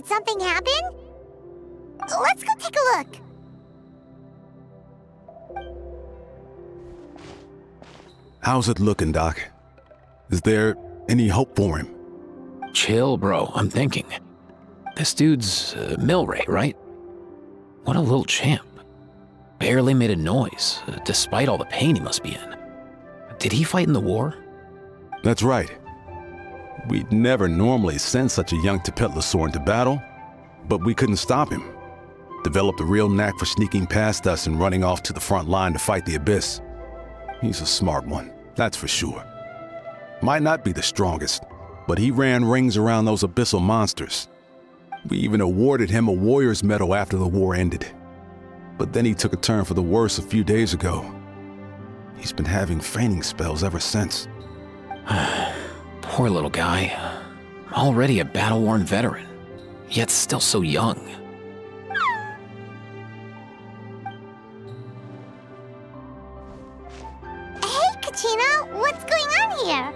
Did something happen? Let's go take a look. How's it looking, Doc? Is there any hope for him? Chill, bro. I'm thinking. This dude's Milray, right? What a little champ. Barely made a noise, despite all the pain he must be in. Did he fight in the war? That's right. We'd never normally send such a young Tepetlosaur into battle, but we couldn't stop him. Developed a real knack for sneaking past us and running off to the front line to fight the Abyss. He's a smart one, that's for sure. Might not be the strongest, but he ran rings around those abyssal monsters. We even awarded him a Warrior's Medal after the war ended. But then he took a turn for the worse a few days ago. He's been having fainting spells ever since. Poor little guy. Already a battle-worn veteran, yet still so young. Hey, Kachina, what's going on here?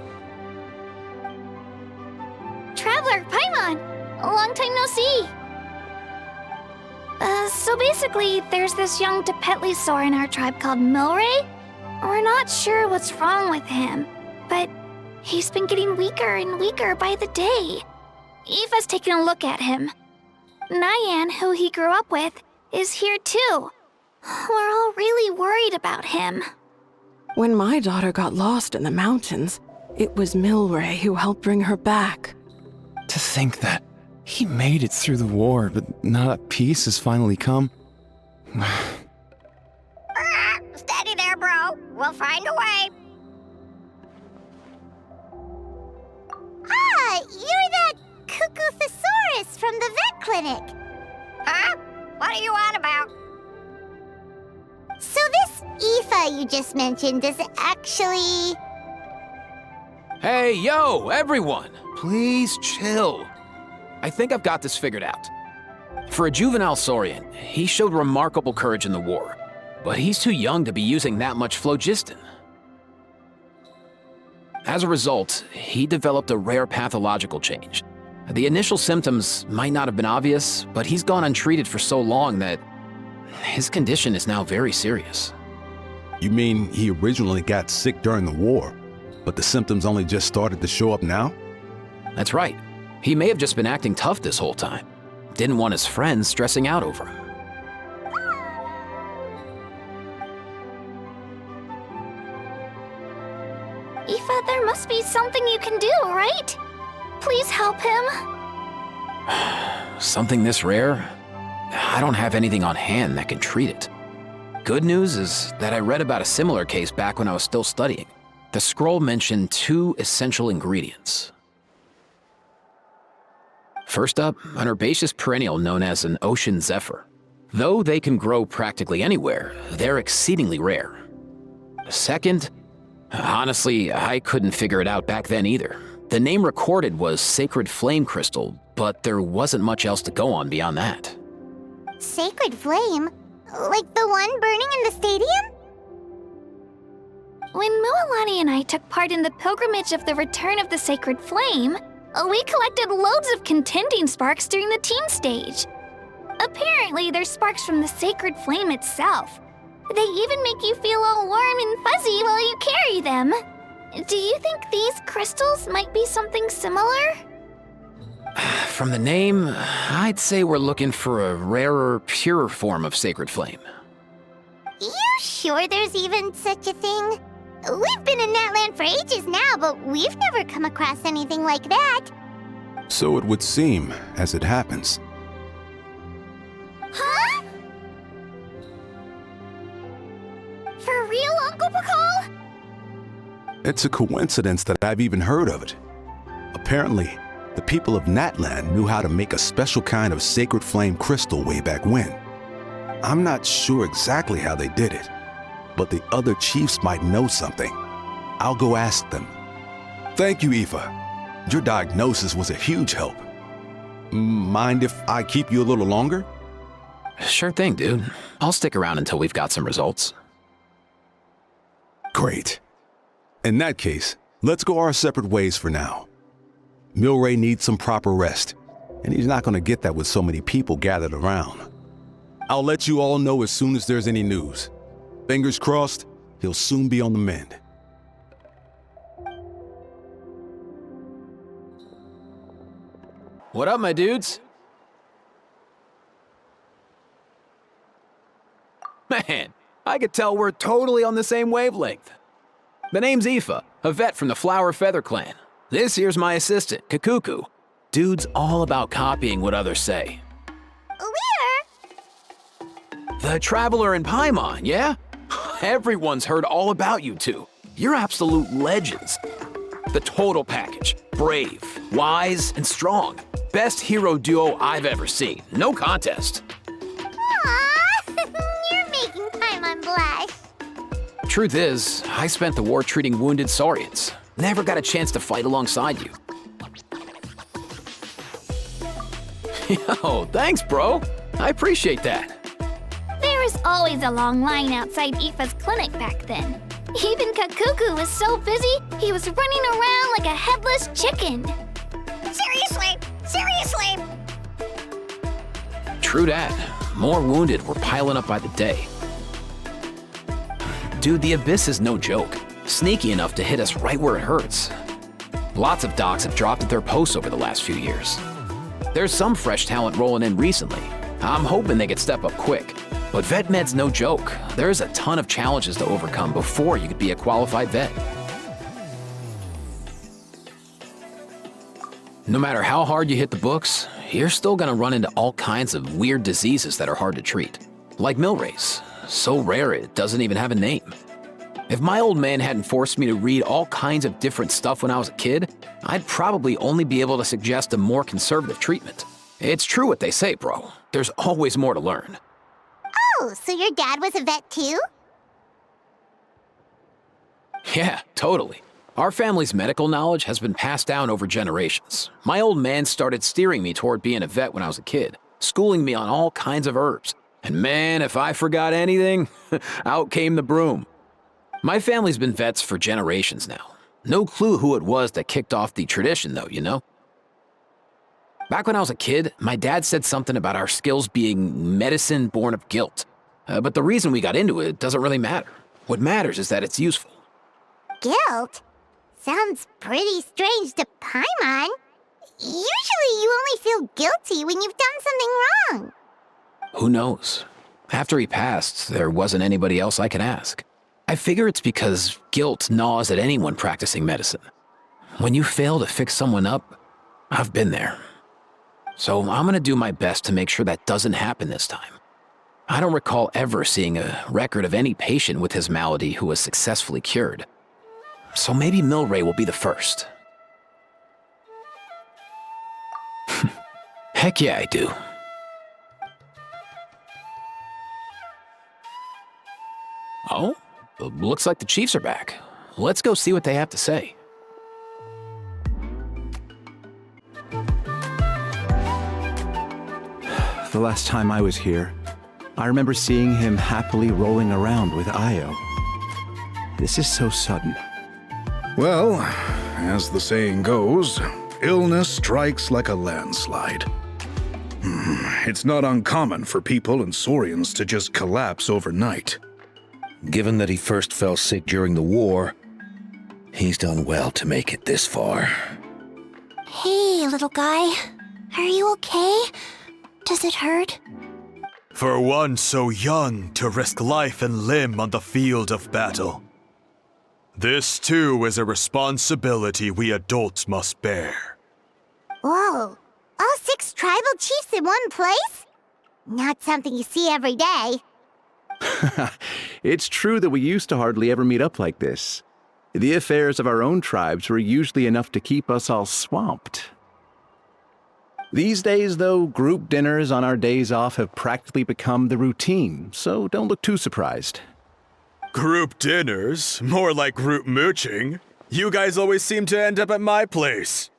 Traveler, Paimon, long time no see. So basically, there's this young Tepetlosaur in our tribe called Milray. We're not sure what's wrong with him, but he's been getting weaker and weaker by the day. Eva's taking a look at him. Nyan, who he grew up with, is here too. We're all really worried about him. When my daughter got lost in the mountains, it was Milray who helped bring her back. To think that he made it through the war, but now that peace has finally come. Steady there, bro. We'll find a way. Ah, you're that Cuckoo-thesaurus from the vet clinic. Huh? What are you on about? So this Aoife you just mentioned is actually... Hey, yo, everyone! Please chill. I think I've got this figured out. For a juvenile Saurian, he showed remarkable courage in the war, but he's too young to be using that much phlogiston. As a result, he developed a rare pathological change. The initial symptoms might not have been obvious, but he's gone untreated for so long that his condition is now very serious. You mean he originally got sick during the war, but the symptoms only just started to show up now? That's right. He may have just been acting tough this whole time. Didn't want his friends stressing out over him. Aoife, there must be something you can do, right? Please help him. Something this rare? I don't have anything on hand that can treat it. Good news is that I read about a similar case back when I was still studying. The scroll mentioned 2 essential ingredients. First up, an herbaceous perennial known as an ocean zephyr. Though they can grow practically anywhere, they're exceedingly rare. Second, honestly, I couldn't figure it out back then either. The name recorded was Sacred Flame Crystal, but there wasn't much else to go on beyond that. Sacred Flame? Like the one burning in the stadium? When Mualani and I took part in the pilgrimage of the Return of the Sacred Flame, we collected loads of contending sparks during the team stage. Apparently, they're sparks from the Sacred Flame itself. They even make you feel all warm and fuzzy while you carry them. Do you think these crystals might be something similar? From the name, I'd say we're looking for a rarer, purer form of Sacred Flame. You sure there's even such a thing? We've been in that land for ages now, but we've never come across anything like that. So it would seem, as it happens. Huh? For real, Uncle Pakal? It's a coincidence that I've even heard of it. Apparently, the people of Natlan knew how to make a special kind of sacred flame crystal way back when. I'm not sure exactly how they did it, but the other chiefs might know something. I'll go ask them. Thank you, Aoife. Your diagnosis was a huge help. Mind if I keep you a little longer? Sure thing, dude. I'll stick around until we've got some results. Great. In that case, let's go our separate ways for now. Milray needs some proper rest. and he's not gonna get that with so many people gathered around. I'll let you all know as soon as there's any news. Fingers crossed, he'll soon be on the mend. What up, my dudes? Man, I could tell we're totally on the same wavelength. The name's Aoife, a vet from the Flower Feather clan. This here's my assistant, Kakuku. Dude's all about copying what others say. We're... The Traveler and Paimon, yeah? Everyone's heard all about you two. You're absolute legends. The total package. Brave, wise, and strong. Best hero duo I've ever seen. No contest. Aww, you're making Paimon blush. Truth is, I spent the war treating wounded Saurians. Never got a chance to fight alongside you. Yo, thanks, bro. I appreciate that. There was always a long line outside Aoife's clinic back then. Even Kakuku was so busy, he was running around like a headless chicken. Seriously! Seriously! True that. More wounded were piling up by the day. Dude, the Abyss is no joke. Sneaky enough to hit us right where it hurts. Lots of docs have dropped at their posts over the last few years. There's some fresh talent rolling in recently. I'm hoping they could step up quick. But vet med's no joke. There's a ton of challenges to overcome before you could be a qualified vet. No matter how hard you hit the books, you're still gonna run into all kinds of weird diseases that are hard to treat. Like Milray's, so rare it doesn't even have a name. If my old man hadn't forced me to read all kinds of different stuff when I was a kid, I'd probably only be able to suggest a more conservative treatment. It's true what they say, bro. There's always more to learn. Oh, so your dad was a vet too? Yeah, totally. Our family's medical knowledge has been passed down over generations. My old man started steering me toward being a vet when I was a kid, schooling me on all kinds of herbs. And man, if I forgot anything, out came the broom. My family's been vets for generations now. No clue who it was that kicked off the tradition though, you know? Back when I was a kid, my dad said something about our skills being medicine born of guilt. But the reason we got into it doesn't really matter. What matters is that it's useful. Guilt? Sounds pretty strange to Paimon. Usually you only feel guilty when you've done something wrong. Who knows? After he passed, there wasn't anybody else I could ask. I figure it's because guilt gnaws at anyone practicing medicine. When you fail to fix someone up, I've been there. So I'm gonna do my best to make sure that doesn't happen this time. I don't recall ever seeing a record of any patient with his malady who was successfully cured. So maybe Milray will be the first. Heck yeah, I do. Oh, looks like the Chiefs are back. Let's go see what they have to say. The last time I was here, I remember seeing him happily rolling around with Io. This is so sudden. Well, as the saying goes, illness strikes like a landslide. It's not uncommon for people and Saurians to just collapse overnight. Given that he first fell sick during the war, he's done well to make it this far. Hey, little guy. Are you okay? Does it hurt? For one so young to risk life and limb on the field of battle. This too is a responsibility we adults must bear. Whoa, all 6 tribal chiefs in one place? Not something you see every day. It's true that we used to hardly ever meet up like this. The affairs of our own tribes were usually enough to keep us all swamped. These days, though, group dinners on our days off have practically become the routine, so don't look too surprised. Group dinners? More like group mooching. You guys always seem to end up at my place.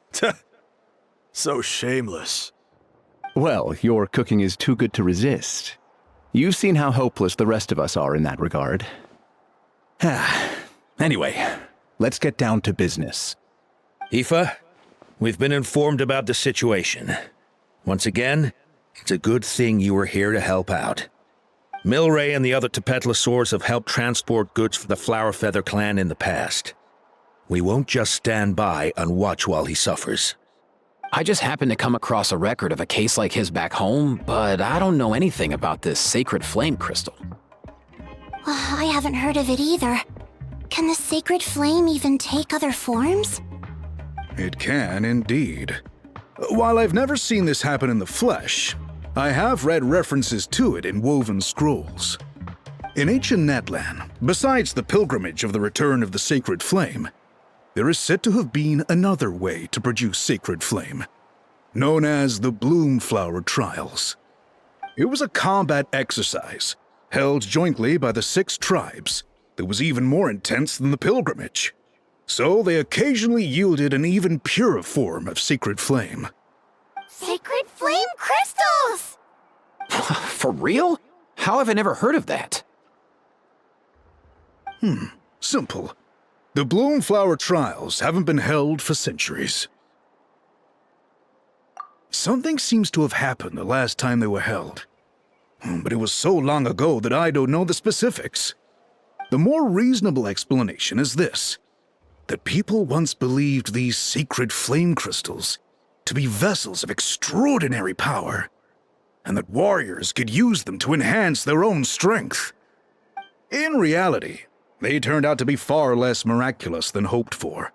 So shameless. Well, your cooking is too good to resist. You've seen how hopeless the rest of us are in that regard. Anyway, let's get down to business. Aoife, we've been informed about the situation. Once again, it's a good thing you were here to help out. Milray and the other Tepetlosaurs have helped transport goods for the Flower Feather clan in the past. We won't just stand by and watch while he suffers. I just happened to come across a record of a case like his back home, but I don't know anything about this sacred flame crystal. I haven't heard of it either. Can the sacred flame even take other forms? It can indeed. While I've never seen this happen in the flesh, I have read references to it in woven scrolls. In ancient Netland, besides the pilgrimage of the return of the sacred flame, there is said to have been another way to produce sacred flame, known as the Bloomflower Trials. It was a combat exercise held jointly by the 6 tribes that was even more intense than the pilgrimage. So they occasionally yielded an even purer form of sacred flame. Sacred flame crystals! For real? How have I never heard of that? Simple. The Bloomflower Trials haven't been held for centuries. Something seems to have happened the last time they were held. But it was so long ago that I don't know the specifics. The more reasonable explanation is this: that people once believed these sacred flame crystals to be vessels of extraordinary power, and that warriors could use them to enhance their own strength. In reality, they turned out to be far less miraculous than hoped for.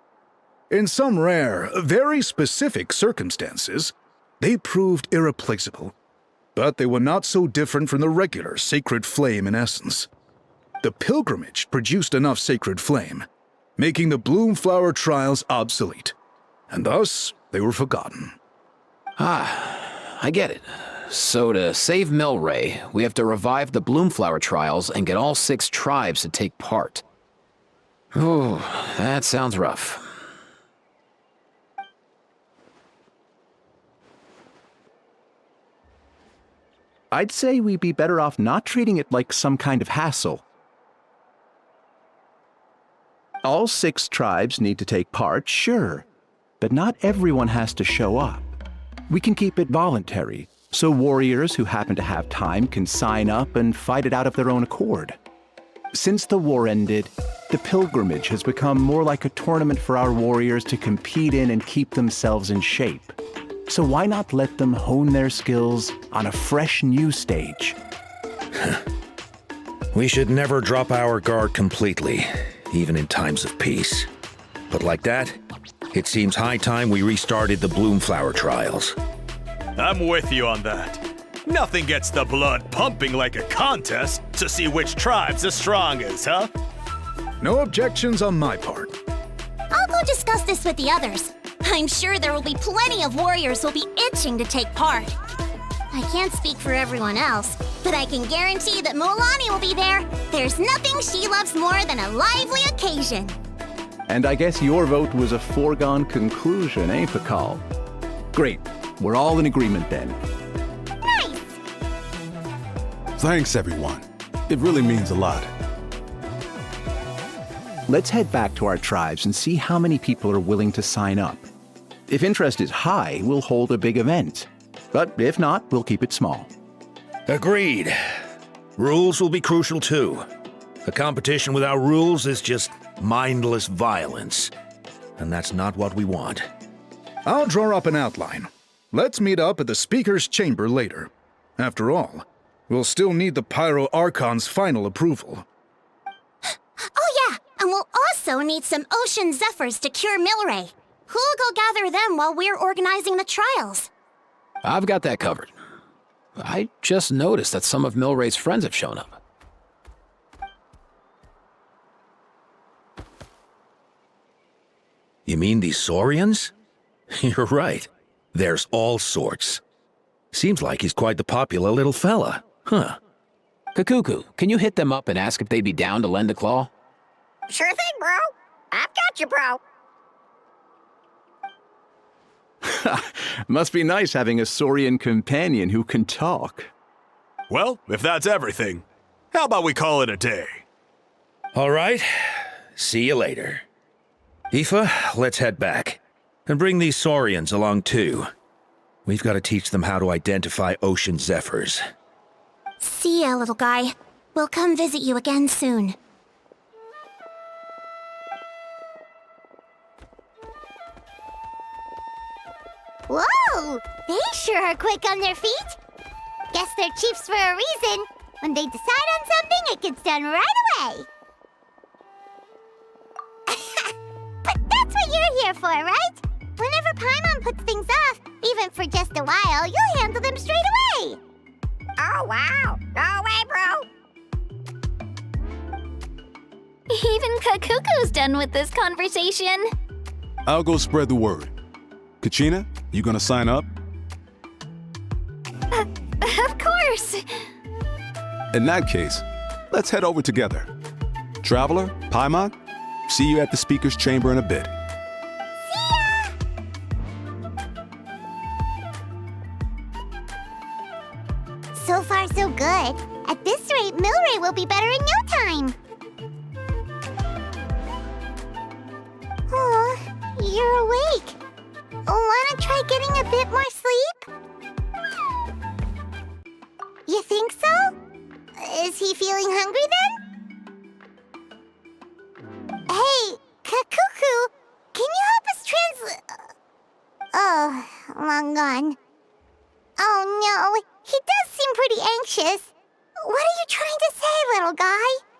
In some rare, very specific circumstances, they proved irreplaceable, but they were not so different from the regular sacred flame in essence. The pilgrimage produced enough sacred flame, making the Bloomflower Trials obsolete, and thus they were forgotten. I get it. So to save Milray, we have to revive the Bloomflower Trials and get all 6 tribes to take part. Ooh, that sounds rough. I'd say we'd be better off not treating it like some kind of hassle. All 6 tribes need to take part, sure, but not everyone has to show up. We can keep it voluntary, so warriors who happen to have time can sign up and fight it out of their own accord. Since the war ended, the pilgrimage has become more like a tournament for our warriors to compete in and keep themselves in shape. So why not let them hone their skills on a fresh new stage? We should never drop our guard completely, even in times of peace. But like that, it seems high time we restarted the Bloomflower Trials. I'm with you on that. Nothing gets the blood pumping like a contest to see which tribe's the strongest, huh? No objections on my part. I'll go discuss this with the others. I'm sure there will be plenty of warriors who'll be itching to take part. I can't speak for everyone else, but I can guarantee that Mulani will be there. There's nothing she loves more than a lively occasion. And I guess your vote was a foregone conclusion, eh, Pakal? Great. We're all in agreement then. Nice! Thanks, everyone. It really means a lot. Let's head back to our tribes and see how many people are willing to sign up. If interest is high, we'll hold a big event. But if not, we'll keep it small. Agreed. Rules will be crucial too. A competition without rules is just mindless violence. And that's not what we want. I'll draw up an outline. Let's meet up at the Speaker's Chamber later. After all, we'll still need the Pyro Archon's final approval. Oh yeah, and we'll also need some Ocean Zephyrs to cure Milray. Who'll go gather them while we're organizing the trials? I've got that covered. I just noticed that some of Milray's friends have shown up. You mean these Saurians? You're right. There's all sorts. Seems like he's quite the popular little fella, huh? Kakuku, can you hit them up and ask if they'd be down to lend a claw? Sure thing, bro. I've got you, bro. Must be nice having a Saurian companion who can talk. Well, if that's everything, how about we call it a day? All right. See you later. Aoife, let's head back. And bring these Saurians along too. We've got to teach them how to identify ocean zephyrs. See ya, little guy. We'll come visit you again soon. Whoa! They sure are quick on their feet. Guess they're chiefs for a reason. When they decide on something, it gets done right away. But that's what you're here for, right? Whenever Paimon puts things off, even for just a while, you'll handle them straight away. Oh, wow. Go away, bro. Even Kakuku's done with this conversation. I'll go spread the word. Kachina, you gonna sign up? Of course. In that case, let's head over together. Traveler, Paimon, see you at the speaker's chamber in a bit. So far, so good. At this rate, Milray will be better in no time. Oh, you're awake. Wanna try getting a bit more sleep? You think so? Is he feeling hungry then? Hey, Kakuku, can you help us Oh, long gone. Oh no, he does seem pretty anxious. What are you trying to say, little guy?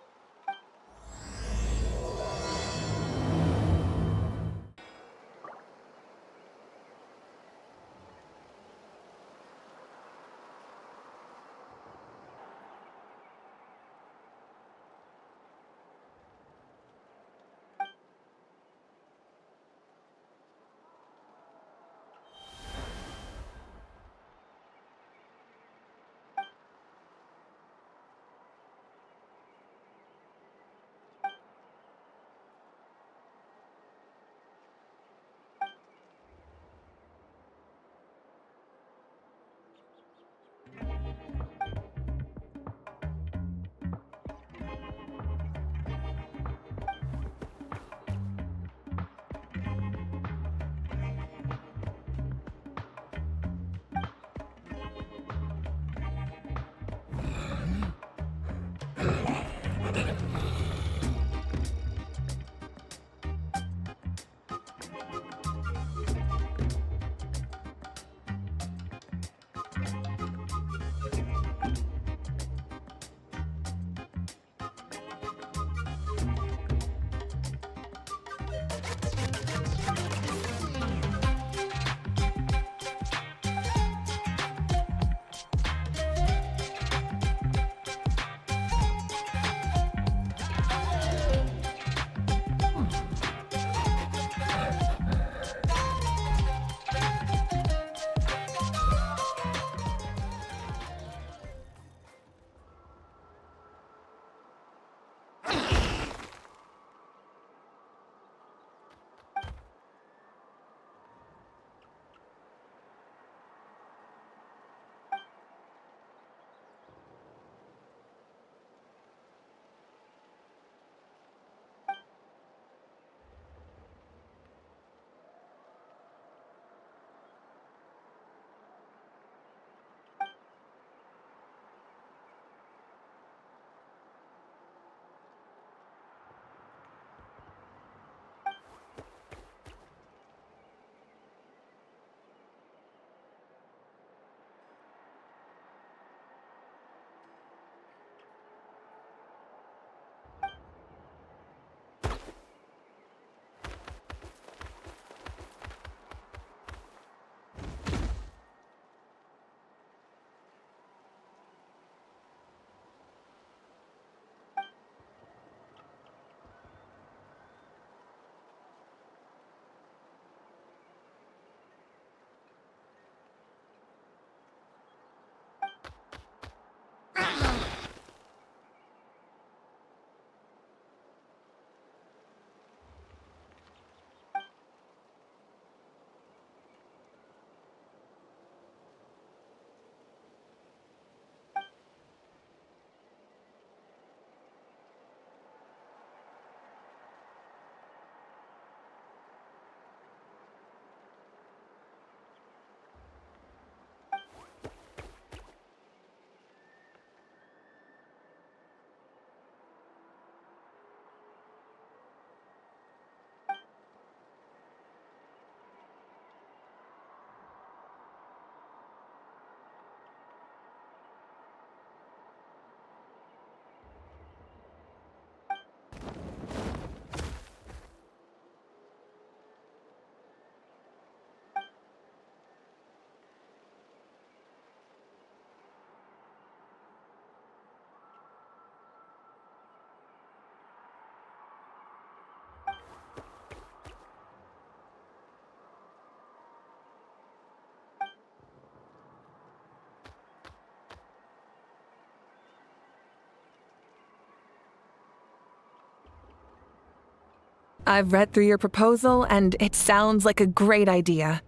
I've read through your proposal, and it sounds like a great idea.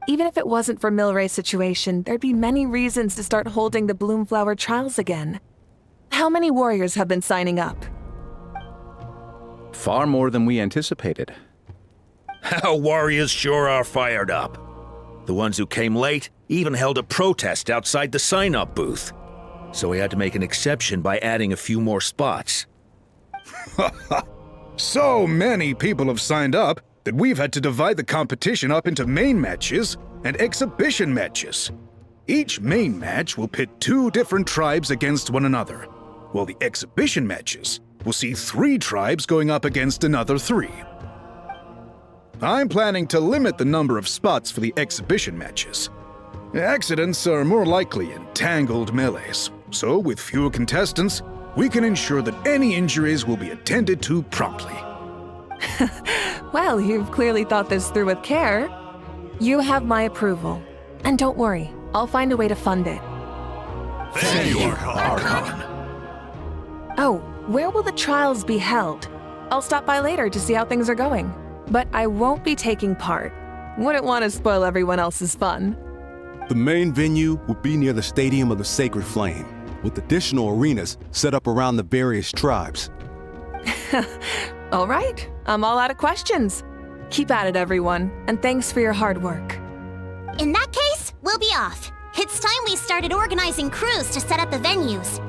Even if it wasn't for Milray's situation, there'd be many reasons to start holding the Bloomflower trials again. How many warriors have been signing up? Far more than we anticipated. Our warriors sure are fired up. The ones who came late even held a protest outside the sign-up booth. So we had to make an exception by adding a few more spots. So many people have signed up that we've had to divide the competition up into main matches and exhibition matches. Each main match will pit 2 different tribes against one another, while the exhibition matches will see 3 tribes going up against another 3. I'm planning to limit the number of spots for the exhibition matches. Accidents are more likely in tangled melees, so with fewer contestants, we can ensure that any injuries will be attended to promptly. Well, you've clearly thought this through with care. You have my approval. And don't worry, I'll find a way to fund it. Thank you, Archon. Oh, where will the trials be held? I'll stop by later to see how things are going. But I won't be taking part. Wouldn't want to spoil everyone else's fun. The main venue will be near the Stadium of the Sacred Flame, with additional arenas set up around the various tribes. All right, I'm all out of questions. Keep at it, everyone, and thanks for your hard work. In that case, we'll be off. It's time we started organizing crews to set up the venues.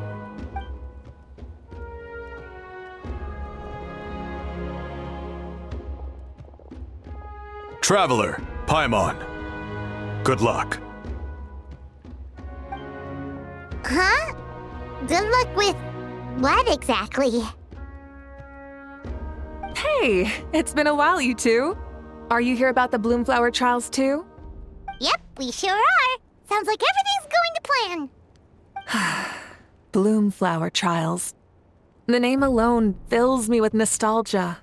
Traveler, Paimon. Good luck. Huh? Good luck with what exactly? Hey, it's been a while, you two. Are you here about the Bloomflower trials too? Yep, we sure are. Sounds like everything's going to plan. Bloomflower trials. The name alone fills me with nostalgia.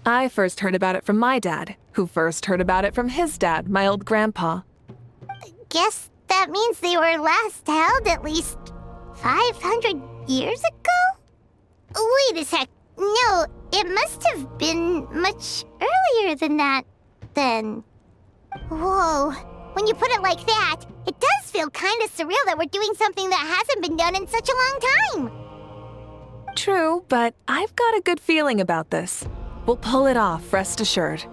I first heard about it from my dad, who first heard about it from his dad, my old grandpa. Guess that means they were last held at least 500 years ago? Wait a sec. No, it must have been much earlier than that, then. Whoa. When you put it like that, it does feel kind of surreal that we're doing something that hasn't been done in such a long time. True, but I've got a good feeling about this. We'll pull it off, rest assured.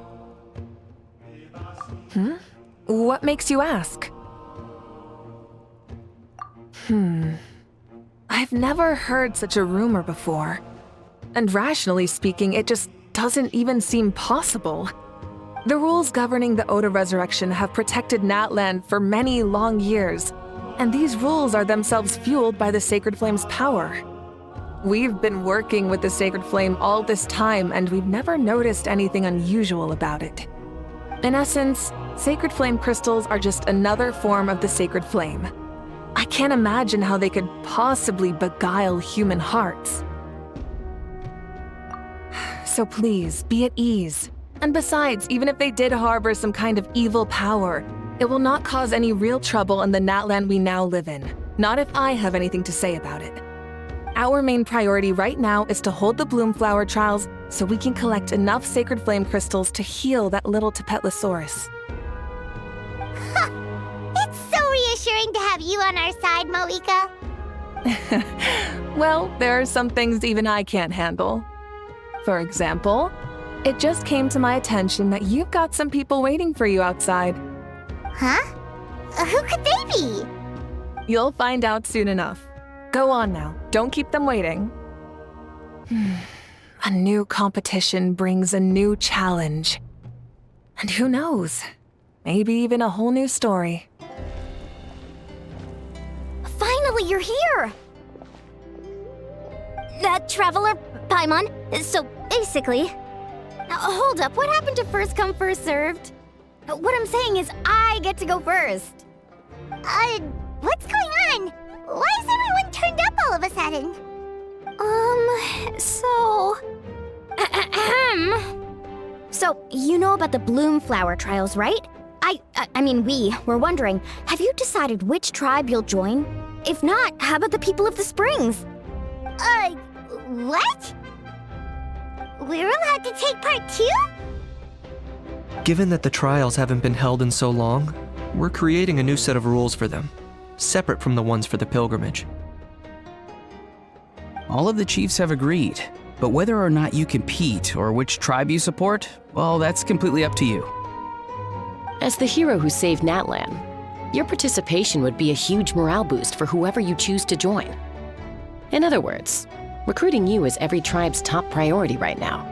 What makes you ask? I've never heard such a rumor before. And rationally speaking, it just doesn't even seem possible. The rules governing the Oda resurrection have protected Natland for many long years, and these rules are themselves fueled by the Sacred Flame's power. We've been working with the Sacred Flame all this time, and we've never noticed anything unusual about it. In essence, Sacred Flame crystals are just another form of the Sacred Flame. I can't imagine how they could possibly beguile human hearts. So please, be at ease. And besides, even if they did harbor some kind of evil power, it will not cause any real trouble in the Natland we now live in. Not if I have anything to say about it. Our main priority right now is to hold the Bloomflower trials so we can collect enough Sacred Flame crystals to heal that little Tapetlosaurus. It's so reassuring to have you on our side, Moika. Well, there are some things even I can't handle. For example, it just came to my attention that you've got some people waiting for you outside. Huh? Who could they be? You'll find out soon enough. Go on now, don't keep them waiting. A new competition brings a new challenge. And who knows, maybe even a whole new story. Finally, you're here! Traveler, Paimon, so basically... Hold up, what happened to first come, first served? What I'm saying is I get to go first. What's going on? Why is everyone turned up all of a sudden? So, you know about the Bloomflower trials, right? I mean, we were wondering, have you decided which tribe you'll join? If not, how about the people of the springs? What? we're allowed to take part too? Given that the trials haven't been held in so long, we're creating a new set of rules for them, separate from the ones for the pilgrimage. All of the chiefs have agreed, but whether or not you compete or which tribe you support, well, that's completely up to you. As the hero who saved Natlan, your participation would be a huge morale boost for whoever you choose to join. In other words, recruiting you is every tribe's top priority right now.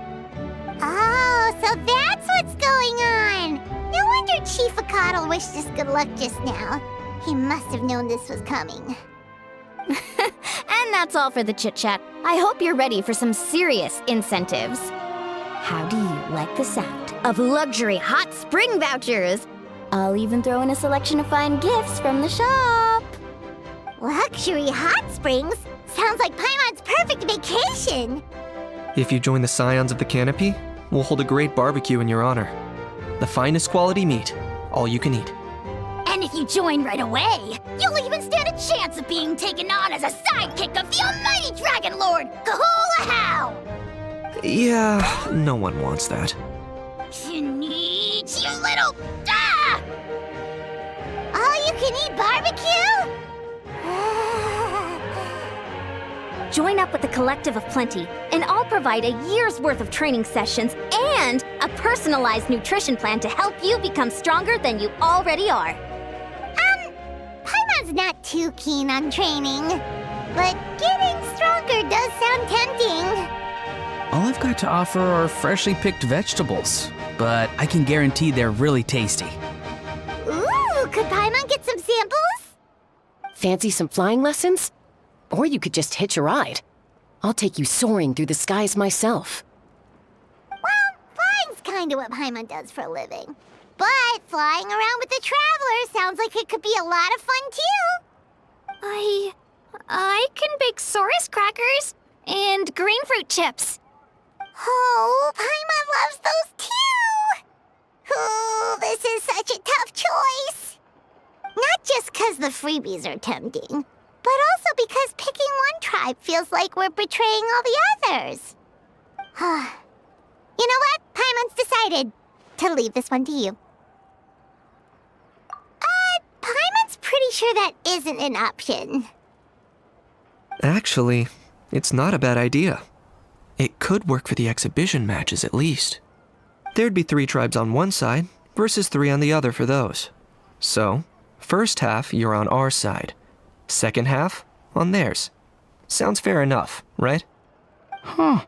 Oh, so that's what's going on! No wonder Chief Akatl wished us good luck just now. He must have known this was coming. And that's all for the chit-chat. I hope you're ready for some serious incentives. How do you like the sound of luxury hot spring vouchers? I'll even throw in a selection of fine gifts from the shop. Luxury hot springs? Sounds like Paimon's perfect vacation! If you join the Scions of the Canopy, we'll hold a great barbecue in your honor. The finest quality meat, all you can eat. And if you join right away, you'll even stand a chance of being taken on as a sidekick of the almighty Dragon Lord, Kahula! Yeah, no one wants that. You little... All-you-can-eat barbecue? Join up with the Collective of Plenty, and I'll provide a year's worth of training sessions and a personalized nutrition plan to help you become stronger than you already are. Paimon's not too keen on training, but getting stronger does sound tempting. All I've got to offer are freshly picked vegetables, but I can guarantee they're really tasty. Ooh, could Paimon get some samples? Fancy some flying lessons? Or you could just hitch a ride. I'll take you soaring through the skies myself. Well, flying's kinda what Paimon does for a living. But flying around with the Traveler sounds like it could be a lot of fun too. I can bake Saurus crackers and green fruit chips. Oh, Paimon loves those too! Oh, this is such a tough choice. Not just 'cause the freebies are tempting, but also because picking one tribe feels like we're betraying all the others. You know what? Paimon's decided to leave this one to you. Paimon's pretty sure that isn't an option. Actually, it's not a bad idea. It could work for the exhibition matches at least. There'd be 3 tribes on one side versus 3 on the other for those. So, first half you're on our side, second half on theirs. Sounds fair enough, right? Huh.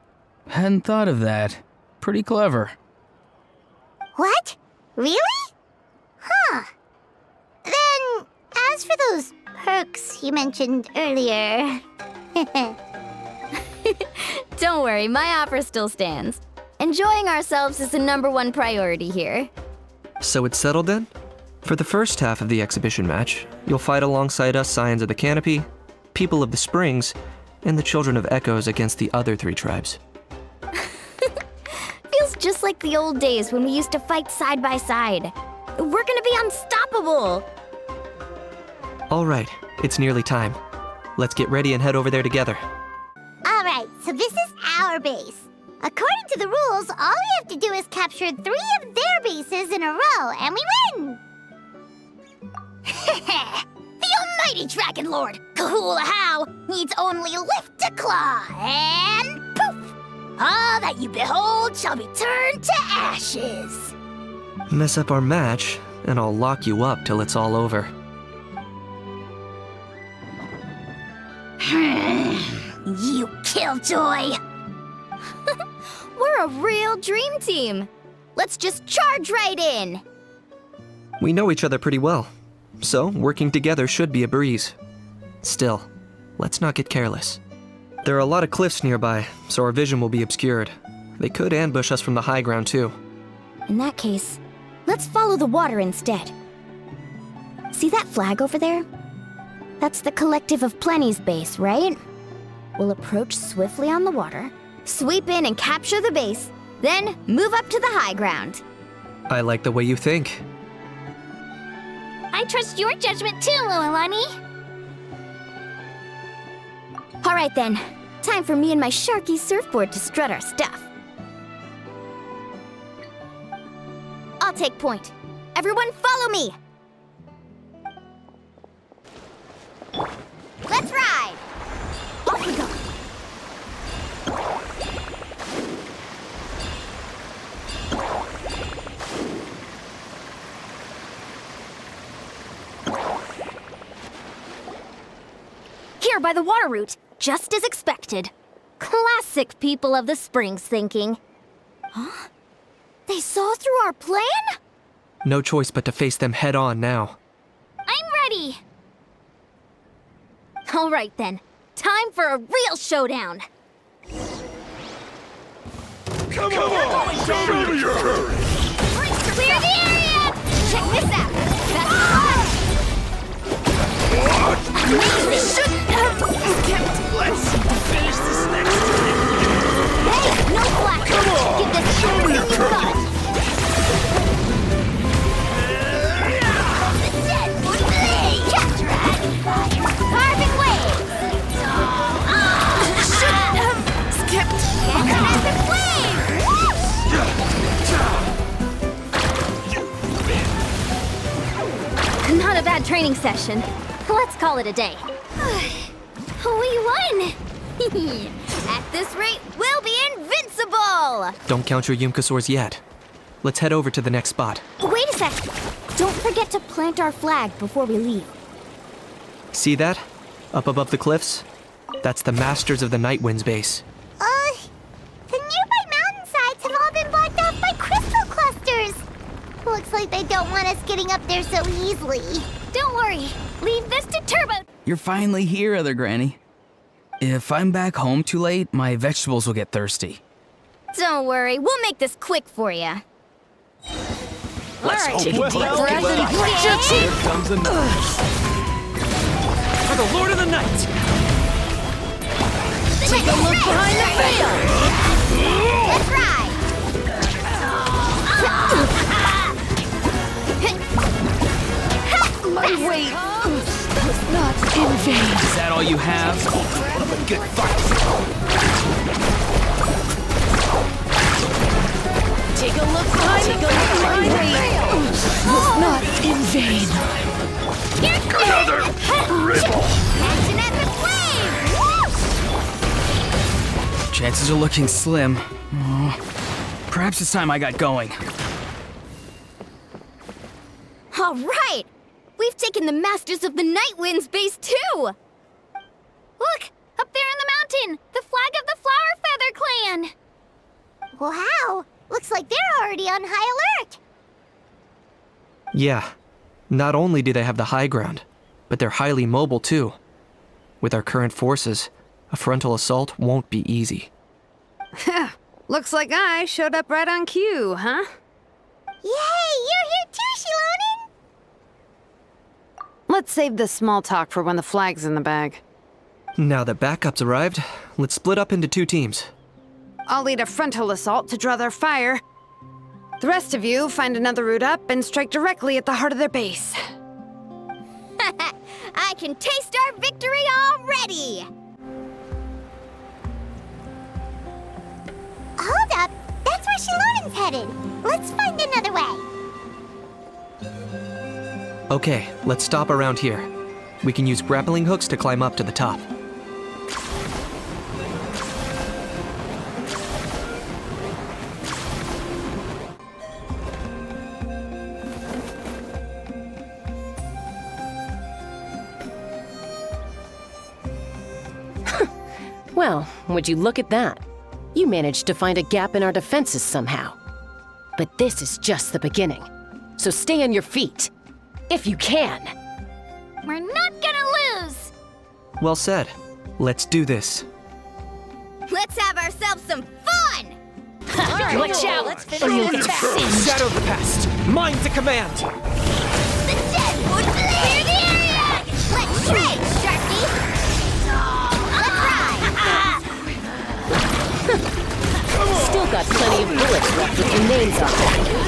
Hadn't thought of that. Pretty clever. What? Really? Huh. Then, as for those perks you mentioned earlier... Don't worry, my offer still stands. Enjoying ourselves is the #1 priority here. So it's settled then? For the first half of the exhibition match, you'll fight alongside us Scions of the Canopy, People of the Springs, and the Children of Echoes against the other 3 tribes. Feels just like the old days when we used to fight side by side. We're gonna be unstoppable! All right, it's nearly time. Let's get ready and head over there together. Alright, so this is our base. According to the rules, all we have to do is capture 3 of their bases in a row, and we win! The almighty Dragon Lord, Kahula needs only lift a claw, and poof! All that you behold shall be turned to ashes. Mess up our match, and I'll lock you up till it's all over. You killjoy! We're a real dream team. Let's just charge right in. We know each other pretty well, so working together should be a breeze. Still, let's not get careless. There are a lot of cliffs nearby, so our vision will be obscured. They could ambush us from the high ground too. In that case, let's follow the water instead. See that flag over there? That's the Collective of Plenty's base, right? We'll approach swiftly on the water, sweep in and capture the base, then move up to the high ground. I like the way you think. I trust your judgment too, Lilani. All right then, time for me and my Sharky surfboard to strut our stuff. take point. Everyone follow me! Let's ride! Off we go! Here by the water route, just as expected. Classic people of the Springs thinking. Huh? They saw through our plan? No choice but to face them head on now. I'm ready! Alright then, time for a real showdown! Come on! Show me your hurry! Clear the area! Check this out! That's the one! Amazing! Let's finish this next time. Hey, no flash! Come on! Give this Show me your everything you've got! Catch dragon fire! Carving waves! Shouldn't have skipped! Massive flame! Not a bad training session. Let's call it a day. We won! At this rate, we'll be invincible! Don't count your Yumkasaurs yet. Let's head over to the next spot. Wait a sec! Don't forget to plant our flag before we leave. See that? Up above the cliffs? That's the Masters of the Night Wind's base. The nearby mountainsides have all been blocked off by crystal clusters. Looks like they don't want us getting up there so easily. Don't worry, leave this to Turbo. You're finally here, Other Granny. If I'm back home too late, my vegetables will get thirsty. Don't worry, we'll make this quick for you. Let's hope Take a deep breath and breathe. Here comes the For the Lord of the Night! Take a look behind the veil! Let's ride! My weight was not in vain. Is that all you have? good fight. Take a look behind the veil. Was not in vain. Another ripple! Action at the flame! Chances are looking slim. Oh, perhaps it's time I got going. All right! We've taken the Masters of the Night Wind's base too! Look! Up there in the mountain! The flag of the Flower Feather Clan! Wow, looks like they're already on high alert. Yeah. Not only do they have the high ground, but they're highly mobile too. With our current forces, a frontal assault won't be easy. Looks like I showed up right on cue, huh? Yay, you're here too, Shilonen! Let's save this small talk for when the flag's in the bag. Now that backup's arrived, let's split up into 2 teams. I'll lead a frontal assault to draw their fire. The rest of you find another route up and strike directly at the heart of their base. I can taste our victory already! Hold up, that's where Shilonen's headed. Let's find another way. Okay, let's stop around here. We can use grappling hooks to climb up to the top. Well, would you look at that? You managed to find a gap in our defenses somehow. But this is just the beginning. So stay on your feet. If you can. We're not gonna lose! Well said. Let's do this. Let's have ourselves some fun! Watch out! Or you'll get singed. Shadow the past! Mind to command! The dead would clear the area! Let's trade, Sharky! Let's ride! Still got plenty of bullets left with your names on them.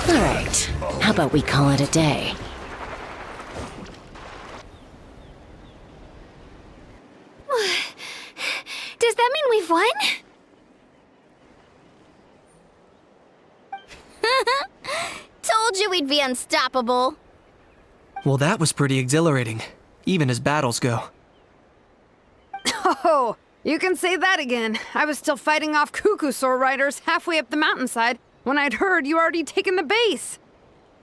Alright, how about we call it a day? Does that mean told you we'd be unstoppable. Well, that was pretty exhilarating, even as battles go. Oh, you can say that again. I was still fighting off Cuckoosaur riders halfway up the mountainside when I'd heard you already taken the base.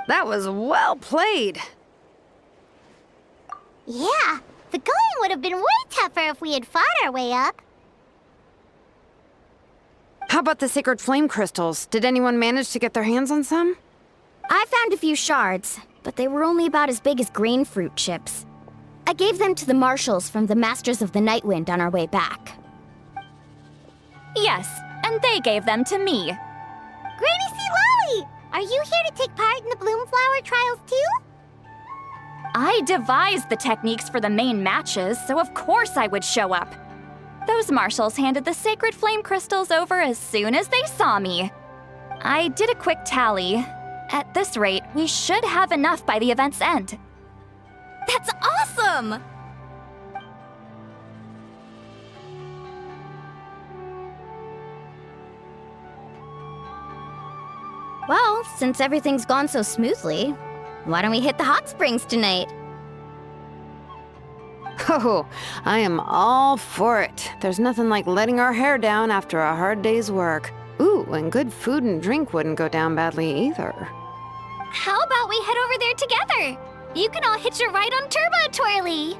That was well played. Yeah, the going would have been way tougher if we had fought our way up. How about the sacred flame crystals? Did anyone manage to get their hands on some? I found a few shards, but they were only about as big as grain fruit chips. I gave them to the marshals from the Masters of the Nightwind on our way back. Yes, and they gave them to me. Granny C. Lolly! Are you here to take part in the Bloomflower trials too? I devised the techniques for the main matches, so of course I would show up. Those marshals handed the sacred flame crystals over as soon as they saw me. I did a quick tally. At this rate, we should have enough by the event's end. That's awesome! Well, since everything's gone so smoothly, why don't we hit the hot springs tonight? Oh, I am all for it. There's nothing like letting our hair down after a hard day's work. Ooh, and good food and drink wouldn't go down badly either. How about we head over there together? You can all hitch a ride on Turbo Twirly.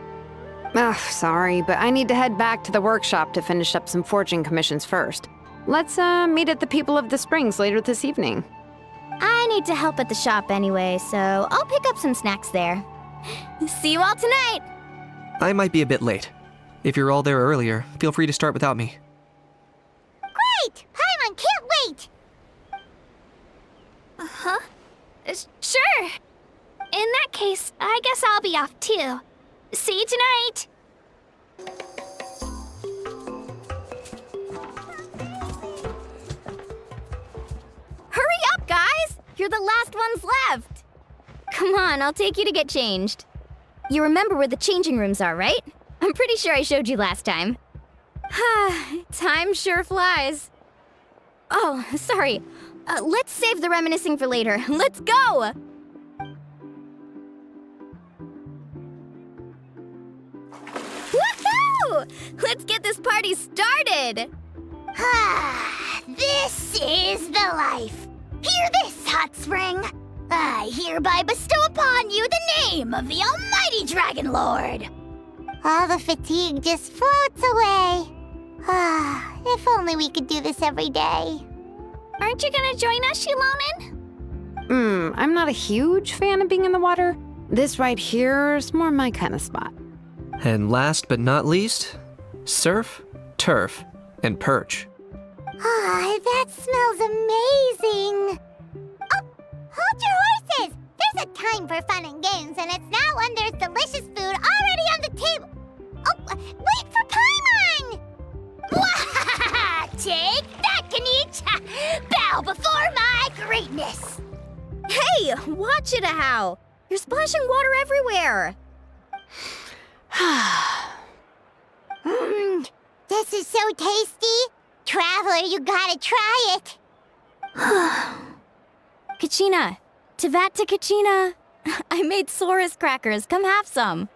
Ugh, sorry, but I need to head back to the workshop to finish up some forging commissions first. Let's meet at the People of the Springs later this evening. I need to help at the shop anyway, so I'll pick up some snacks there. See you all tonight! I might be a bit late. If you're all there earlier, feel free to start without me. Great! Paimon can't wait! Uh-huh. Sure. In that case, I guess I'll be off too. See you tonight! Hurry up, guys! You're the last ones left! Come on, I'll take you to get changed. You remember where the changing rooms are, right? I'm pretty sure I showed you last time. Time sure flies. Oh, sorry. Let's save the reminiscing for later. Let's go! Woohoo! Let's get this party started! This is the life. Hear this, hot spring. I hereby bestow upon you the name of the almighty Dragon Lord. All the fatigue just floats away. If only we could do this every day. Aren't you gonna join us, Shilonen? I'm not a huge fan of being in the water. This right here is more my kind of spot. And last but not least, surf, turf, and perch. That smells amazing. Oh, hold your horses. There's a time for fun and games, and it's now when there's delicious food already on the table. Oh, wait for Paimon! Take that, Kanich! Bow before my greatness! Hey, watch it, How! You're splashing water everywhere! This is so tasty! Traveler, you gotta try it! Kachina! Tevat to Kachina! I made Saurus crackers. Come have some.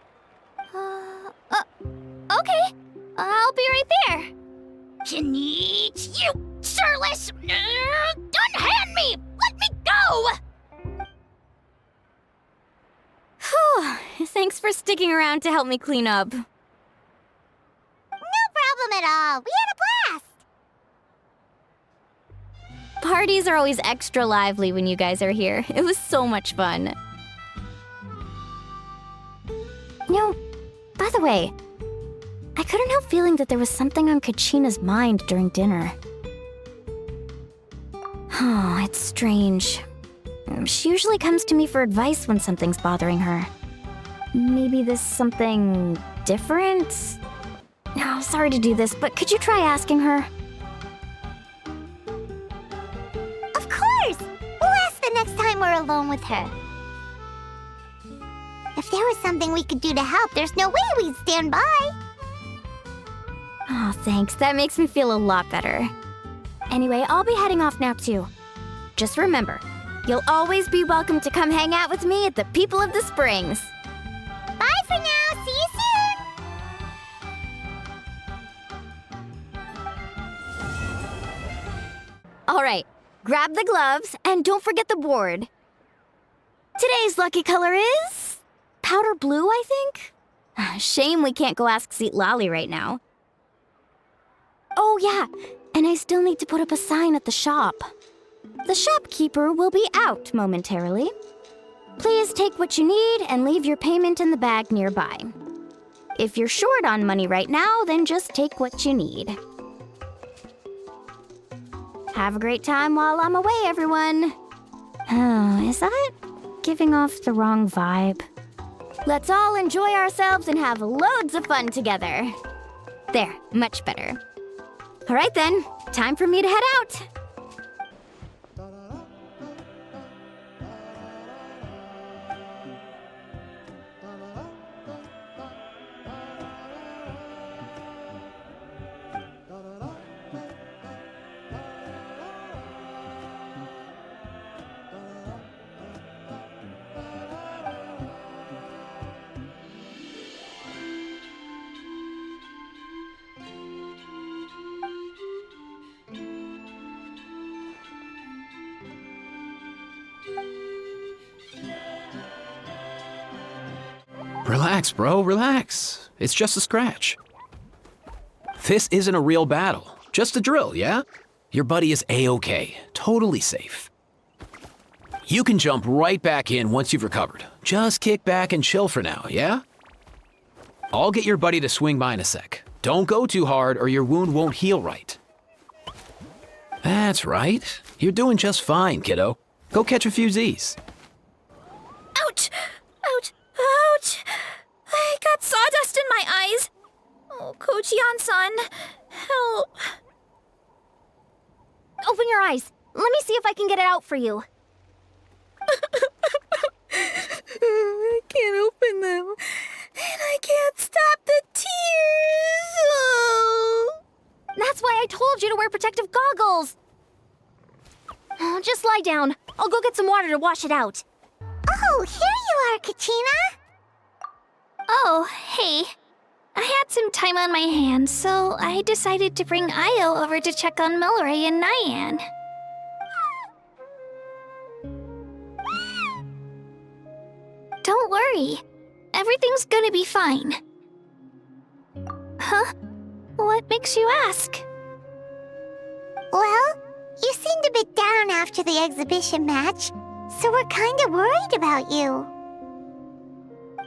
Okay. I'll be right there. Kanich, you sureless! Unhand me! Let me go! Whew. Thanks for sticking around to help me clean up. No problem at all. We had a blast! Parties are always extra lively when you guys are here. It was so much fun. You know, by the way, I couldn't help feeling that there was something on Kachina's mind during dinner. Oh, it's strange. She usually comes to me for advice when something's bothering her. Maybe this something different? No, sorry to do this, but could you try asking her? Of course! We'll ask the next time we're alone with her. If there was something we could do to help, there's no way we'd stand by. Oh, thanks. That makes me feel a lot better. Anyway, I'll be heading off now too. Just remember, You'll always be welcome to come hang out with me at the People of the Springs. Bye for now. See you soon. All right, grab the gloves and don't forget the board. Today's lucky color is powder blue, I think. Shame we can't go ask Seat Lolly right now. Oh yeah, and I still need to put up a sign at the shop. The shopkeeper will be out momentarily. Please take what you need and leave your payment in the bag nearby. If you're short on money right now, then just take what you need. Have a great time while I'm away, everyone. Oh, is that giving off the wrong vibe? Let's all enjoy ourselves and have loads of fun together. There, much better. All right then, time for me to head out. Relax, bro, relax. It's just a scratch. This isn't a real battle, just a drill, yeah? Your buddy is A-okay, totally safe. You can jump right back in once you've recovered. Just kick back and chill for now, yeah? I'll get your buddy to swing by in a sec. Don't go too hard or your wound won't heal right. That's right. You're doing just fine, kiddo. Go catch a few Z's. Ouch! Ouch! Ouch! I got sawdust in my eyes. Oh, Kochian-san, help. Open your eyes. Let me see if I can get it out for you. I can't open them. And I can't stop the tears. Oh. That's why I told you to wear protective goggles. Oh, just lie down. I'll go get some water to wash it out. Oh, here you are, Kachina. Oh, hey. I had some time on my hands, so I decided to bring Io over to check on Milray and Nyan. Don't worry. Everything's gonna be fine. Huh? What makes you ask? Well, you seemed a bit down after the exhibition match, so we're kind of worried about you.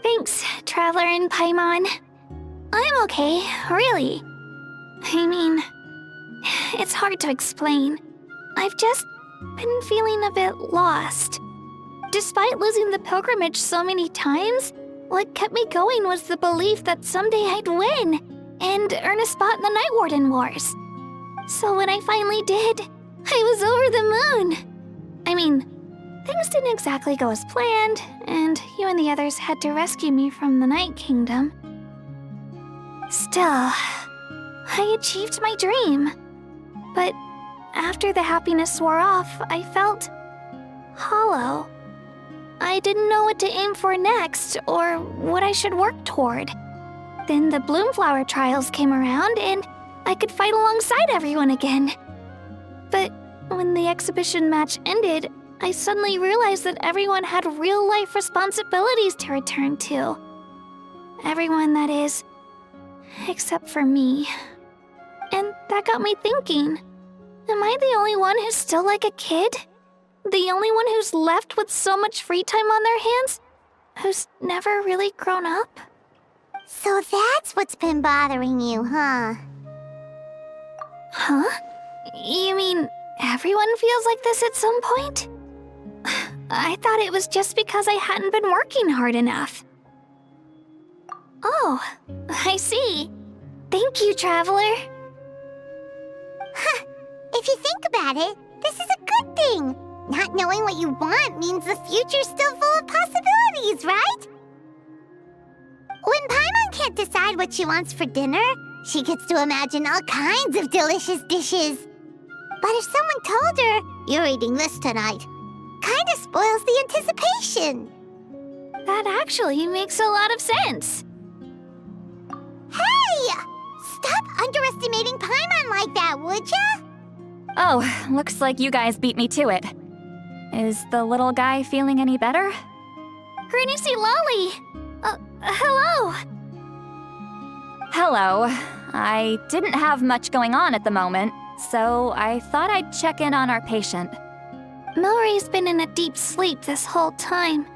Thanks, Traveler and Paimon. I'm okay, really. I mean, it's hard to explain. I've just been feeling a bit lost. Despite losing the pilgrimage so many times, what kept me going was the belief that someday I'd win and earn a spot in the Night Warden Wars. So when I finally did, I was over the moon. I mean, things didn't exactly go as planned, and you and the others had to rescue me from the Night Kingdom. Still, I achieved my dream. But after the happiness wore off, I felt hollow. I didn't know what to aim for next, or what I should work toward. Then the Bloomflower trials came around, and I could fight alongside everyone again. But when the exhibition match ended, I suddenly realized that everyone had real-life responsibilities to return to. Everyone, that is, except for me. And that got me thinking, am I the only one who's still like a kid? The only one who's left with so much free time on their hands? Who's never really grown up? So that's what's been bothering you, huh? Huh? You mean everyone feels like this at some point? I thought it was just because I hadn't been working hard enough. Oh, I see. Thank you, Traveler. Huh. If you think about it, this is a good thing. Not knowing what you want means the future's still full of possibilities, right? When Paimon can't decide what she wants for dinner, she gets to imagine all kinds of delicious dishes. But if someone told her, "You're eating this tonight," kinda spoils the anticipation. That actually makes a lot of sense. Hey! Stop underestimating Paimon like that, would ya? Oh, looks like you guys beat me to it. Is the little guy feeling any better? Greetings, Lolly! Hello! Hello. I didn't have much going on at the moment, so I thought I'd check in on our patient. Milray's been in a deep sleep this whole time.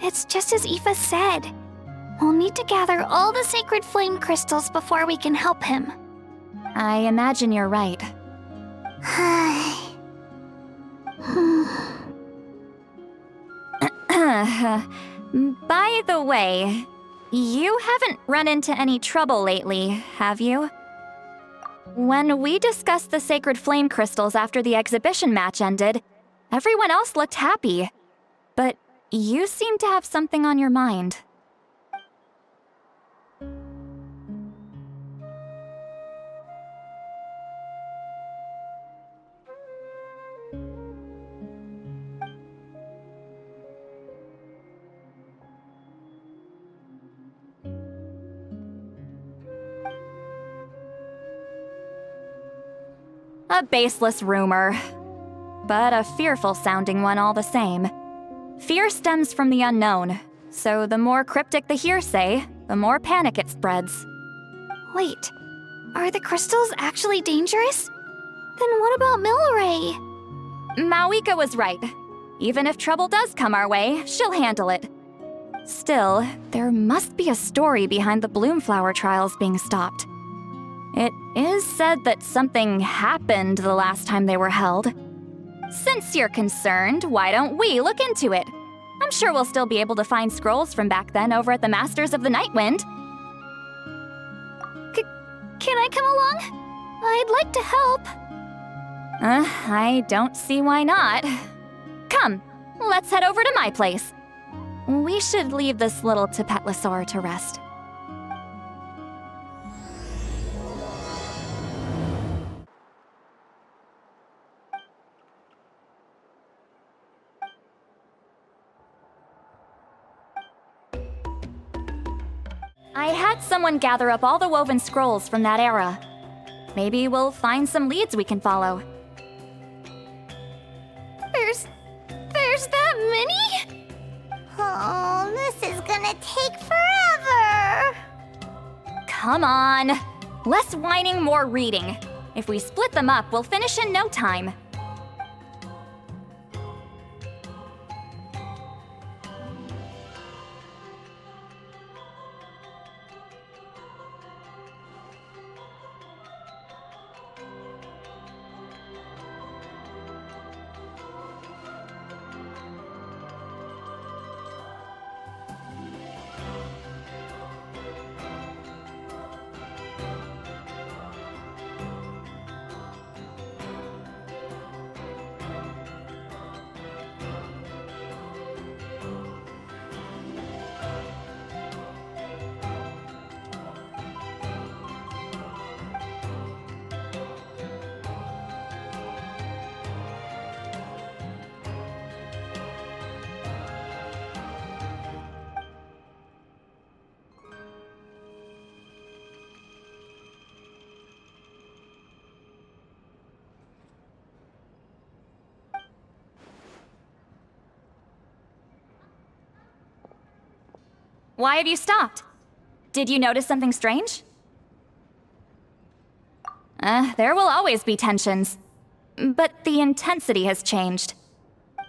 It's just as Aoife said. We'll need to gather all the sacred flame crystals before we can help him. I imagine you're right. By the way, you haven't run into any trouble lately, have you? When we discussed the sacred flame crystals after the exhibition match ended, everyone else looked happy. But you seem to have something on your mind. A baseless rumor, but a fearful-sounding one all the same. Fear stems from the unknown, so the more cryptic the hearsay, the more panic it spreads. Wait, are the crystals actually dangerous? Then what about Milray? Mawika was right. Even if trouble does come our way, she'll handle it. Still, there must be a story behind the Bloomflower trials being stopped. It is said that something happened the last time they were held. Since you're concerned, why don't we look into it? I'm sure we'll still be able to find scrolls from back then over at the Masters of the Nightwind. Can I come along? I'd like to help. I don't see why not. Come, let's head over to my place. We should leave this little Tapetlosaur to rest. I had someone gather up all the woven scrolls from that era. Maybe we'll find some leads we can follow. There's that many? Oh, this is gonna take forever. Come on. Less whining, more reading. If we split them up, we'll finish in no time. Why have you stopped? Did you notice something strange? There will always be tensions. But the intensity has changed.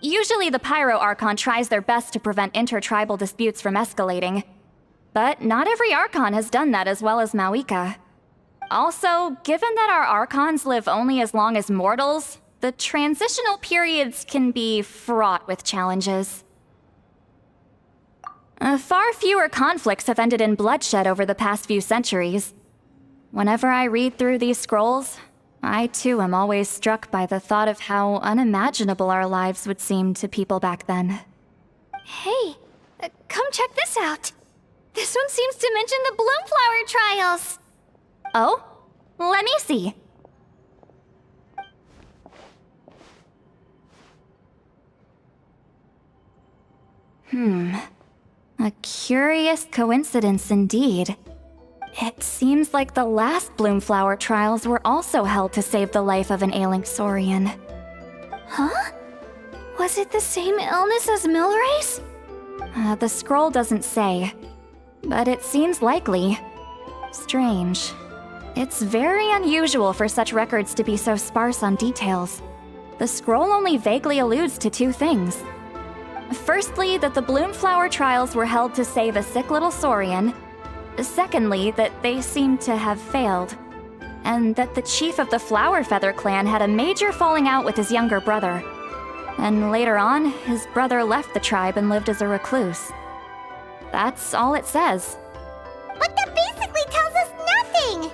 Usually the Pyro Archon tries their best to prevent intertribal disputes from escalating. But not every Archon has done that as well as Mawika. Also, given that our Archons live only as long as mortals, the transitional periods can be fraught with challenges. Far fewer conflicts have ended in bloodshed over the past few centuries. Whenever I read through these scrolls, I too am always struck by the thought of how unimaginable our lives would seem to people back then. Hey, come check this out. This one seems to mention the Bloomflower trials. Oh? Let me see. A curious coincidence indeed. It seems like the last Bloomflower trials were also held to save the life of an ailing Saurian. Huh? Was it the same illness as Milray's? The scroll doesn't say, but it seems likely. Strange. It's very unusual for such records to be so sparse on details. The scroll only vaguely alludes to two things. Firstly, that the Bloomflower trials were held to save a sick little Saurian. Secondly, that they seem to have failed. And that the chief of the Flower Feather clan had a major falling out with his younger brother. And later on, his brother left the tribe and lived as a recluse. That's all it says. But that basically tells us nothing!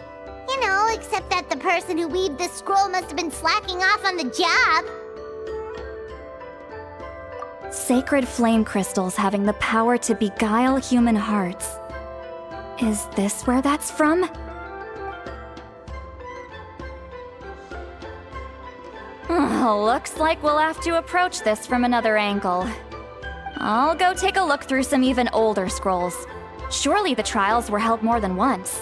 You know, except that the person who weaved this scroll must have been slacking off on the job. Sacred flame crystals having the power to beguile human hearts. Is this where that's from? Looks like we'll have to approach this from another angle. I'll go take a look through some even older scrolls. Surely the trials were held more than once.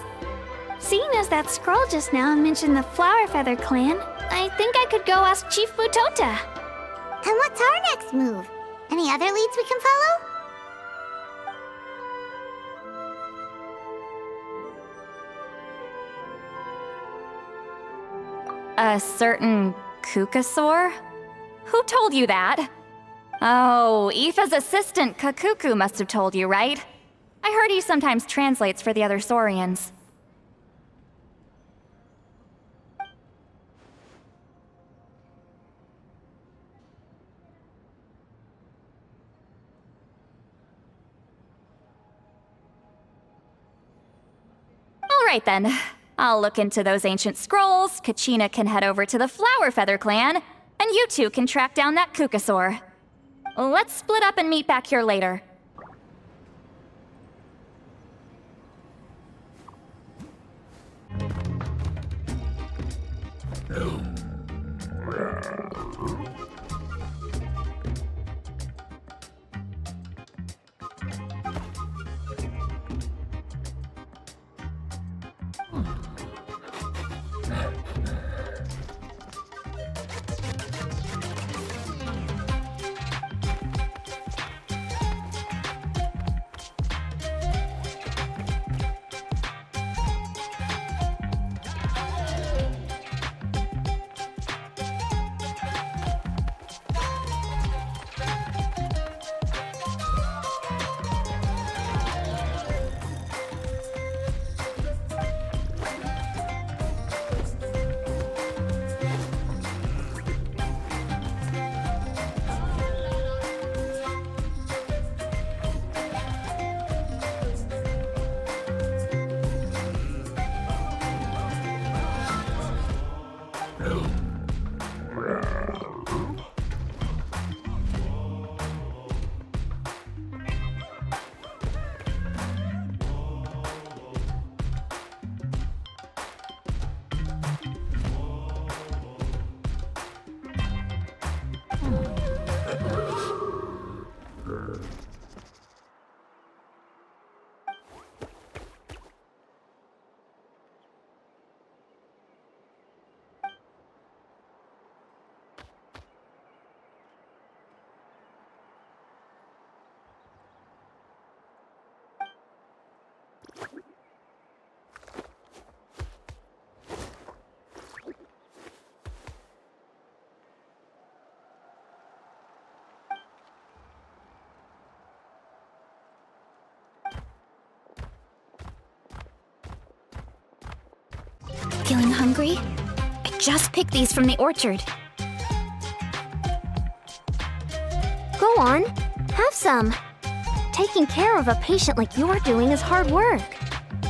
Seeing as that scroll just now mentioned the Flower Feather clan, I think I could go ask Chief Butota. And what's our next move? Any other leads we can follow? A certain Kukasaur? Who told you that? Oh, Aoife's assistant Kakuku must have told you, right? I heard he sometimes translates for the other Saurians. Alright then. I'll look into those ancient scrolls, Kachina can head over to the Flower Feather clan, and you two can track down that Kukasaur. Let's split up and meet back here later. Feeling hungry? I just picked these from the orchard. Go on, have some. Taking care of a patient like you're doing is hard work.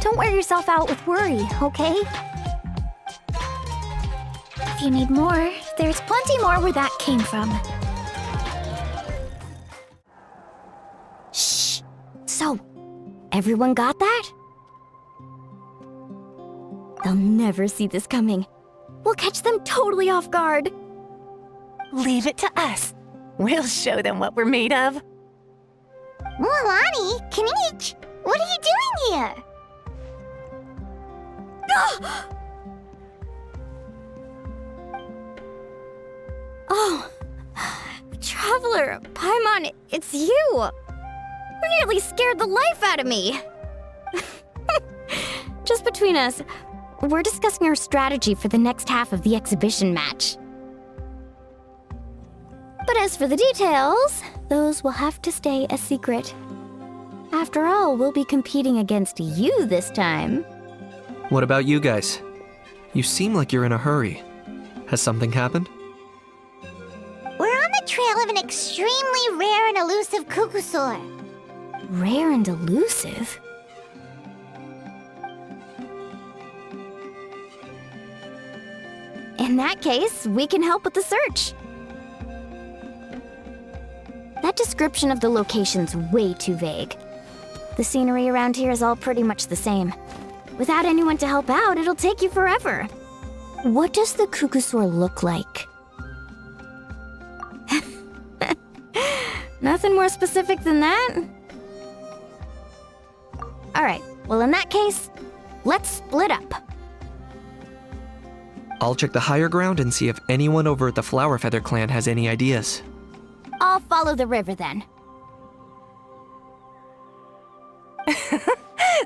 Don't wear yourself out with worry, okay? If you need more, there's plenty more where that came from. Shh. So, everyone got that? They'll never see this coming. We'll catch them totally off guard. Leave it to us. We'll show them what we're made of. Mualani, Kinich, what are you doing here? Oh, Traveler, Paimon, it's you! You nearly scared the life out of me! Just between us, we're discussing our strategy for the next half of the exhibition match. But as for the details, those will have to stay a secret. After all, we'll be competing against you this time. What about you guys? You seem like you're in a hurry. Has something happened? We're on the trail of an extremely rare and elusive Kukusaur. Rare and elusive? In that case, we can help with the search. That description of the location's way too vague. The scenery around here is all pretty much the same. Without anyone to help out, it'll take you forever. What does the Kukusaur look like? Nothing more specific than that? Alright, well in that case, let's split up. I'll check the higher ground and see if anyone over at the Flower Feather clan has any ideas. I'll follow the river then.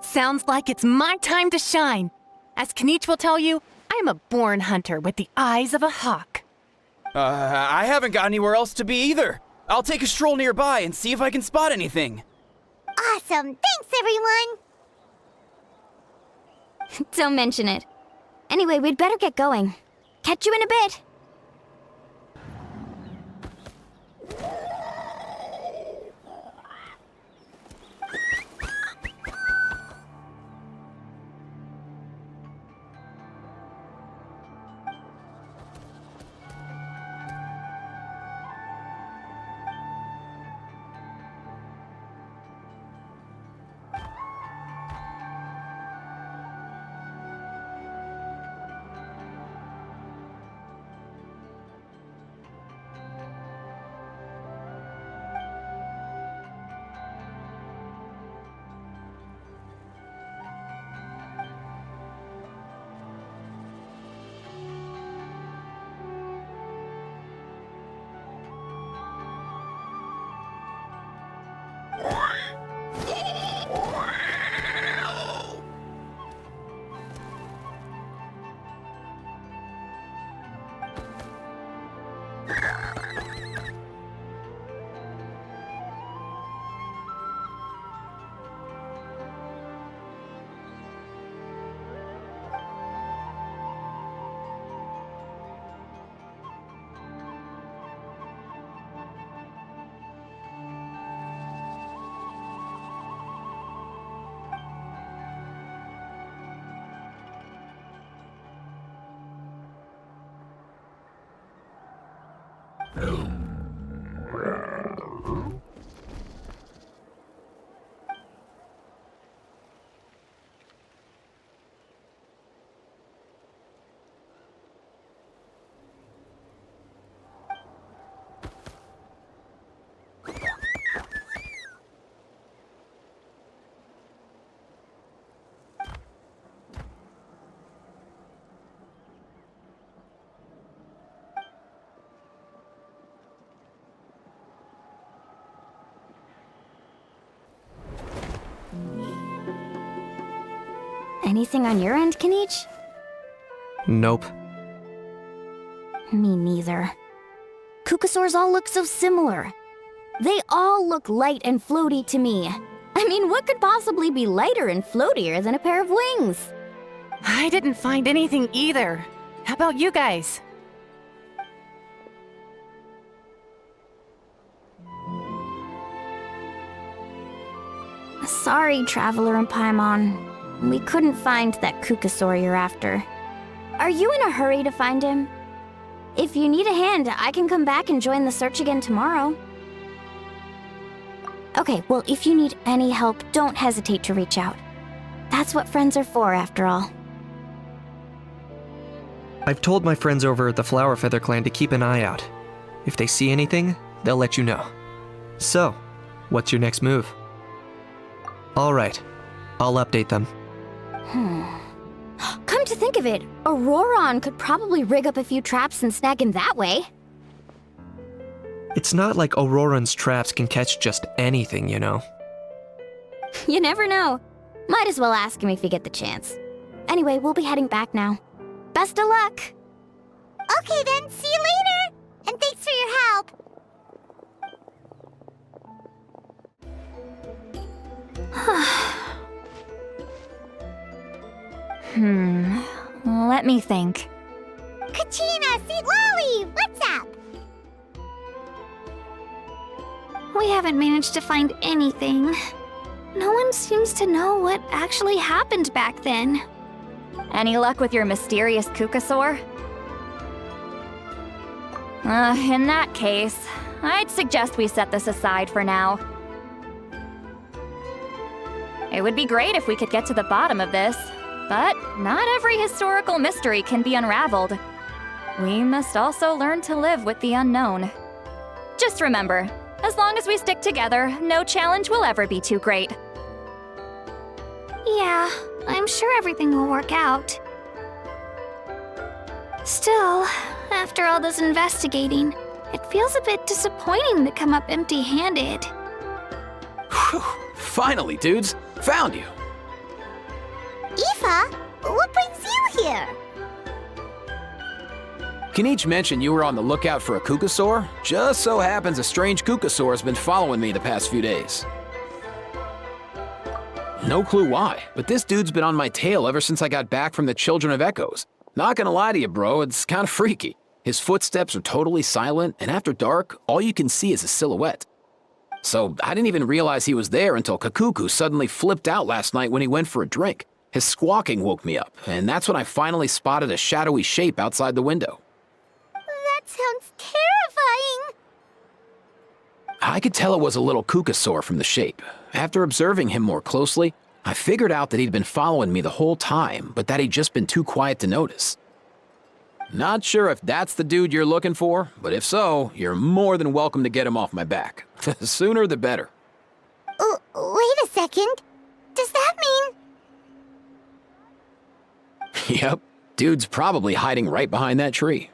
Sounds like it's my time to shine. As Kinich will tell you, I am a born hunter with the eyes of a hawk. I haven't got anywhere else to be either. I'll take a stroll nearby and see if I can spot anything. Awesome, thanks everyone! Don't mention it. Anyway, we'd better get going. Catch you in a bit. Anything on your end, Kinich? Nope. Me neither. Kukusaurs all look so similar. They all look light and floaty to me. I mean, what could possibly be lighter and floatier than a pair of wings? I didn't find anything either. How about you guys? Sorry, Traveler and Paimon. We couldn't find that Kukusaur you're after. Are you in a hurry to find him? If you need a hand, I can come back and join the search again tomorrow. Okay, well, if you need any help, don't hesitate to reach out. That's what friends are for, after all. I've told my friends over at the Flower Feather clan to keep an eye out. If they see anything, they'll let you know. So, what's your next move? All right. I'll update them. Come to think of it, Auroron could probably rig up a few traps and snag him that way. It's not like Auroran's traps can catch just anything, you know. You never know. Might as well ask him if you get the chance. Anyway, we'll be heading back now. Best of luck! Okay then, see you later! And thanks for your help! Let me think. Kachina, see Lolly! What's up? We haven't managed to find anything. No one seems to know what actually happened back then. Any luck with your mysterious Kukasaur? In that case, I'd suggest we set this aside for now. It would be great if we could get to the bottom of this, but not every historical mystery can be unraveled. We must also learn to live with the unknown. Just remember, as long as we stick together, no challenge will ever be too great. Yeah, I'm sure everything will work out. Still, after all this investigating, it feels a bit disappointing to come up empty-handed. Whew. Finally, dudes. Found you. Aoife, what brings you here? Kinich mentioned you were on the lookout for a Kukasaur. Just so happens a strange Kukasaur has been following me the past few days. No clue why, but this dude's been on my tail ever since I got back from the Children of Echoes. Not gonna lie to you, bro, it's kinda freaky. His footsteps are totally silent, and after dark, all you can see is a silhouette. So I didn't even realize he was there until Kakuku suddenly flipped out last night when he went for a drink. His squawking woke me up, and that's when I finally spotted a shadowy shape outside the window. That sounds terrifying! I could tell it was a little Kukasaur from the shape. After observing him more closely, I figured out that he'd been following me the whole time, but that he'd just been too quiet to notice. Not sure if that's the dude you're looking for, but if so, you're more than welcome to get him off my back. The sooner the better. Wait a second. Does that mean... Yep, dude's probably hiding right behind that tree.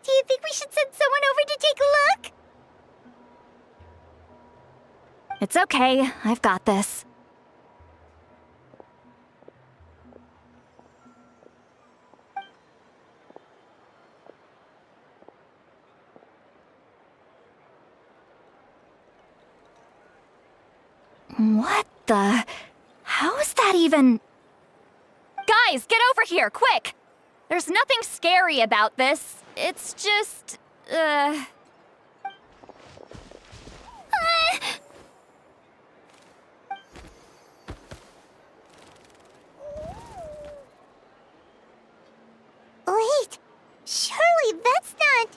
Do you think we should send someone over to take a look? It's okay, I've got this. What the? How is that even? Guys, get over here, quick! There's nothing scary about this. It's just, Wait, surely that's not...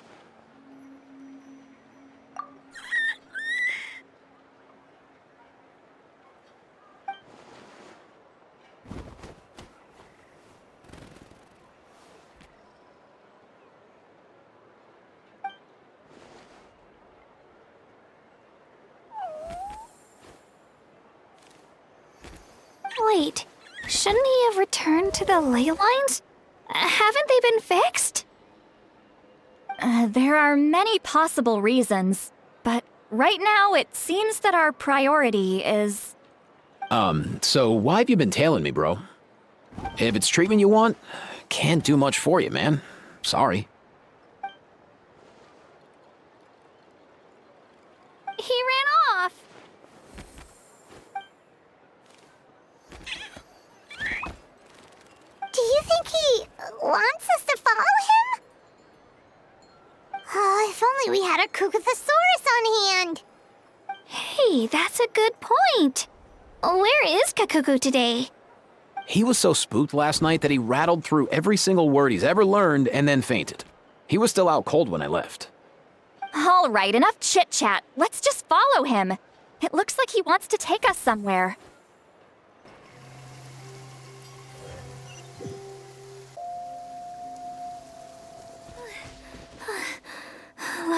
Wait, shouldn't he have returned to the ley lines? Haven't they been fixed? There are many possible reasons, but right now it seems that our priority is... So why have you been tailing me, bro? If it's treatment you want, can't do much for you, man. Sorry. He ran off. Do you think he wants us to follow him? Oh, if only we had a Kukathosaurus on hand. Hey, that's a good point. Where is Kakuku today? He was so spooked last night that he rattled through every single word he's ever learned and then fainted. He was still out cold when I left. All right, enough chit-chat. Let's just follow him. It looks like he wants to take us somewhere.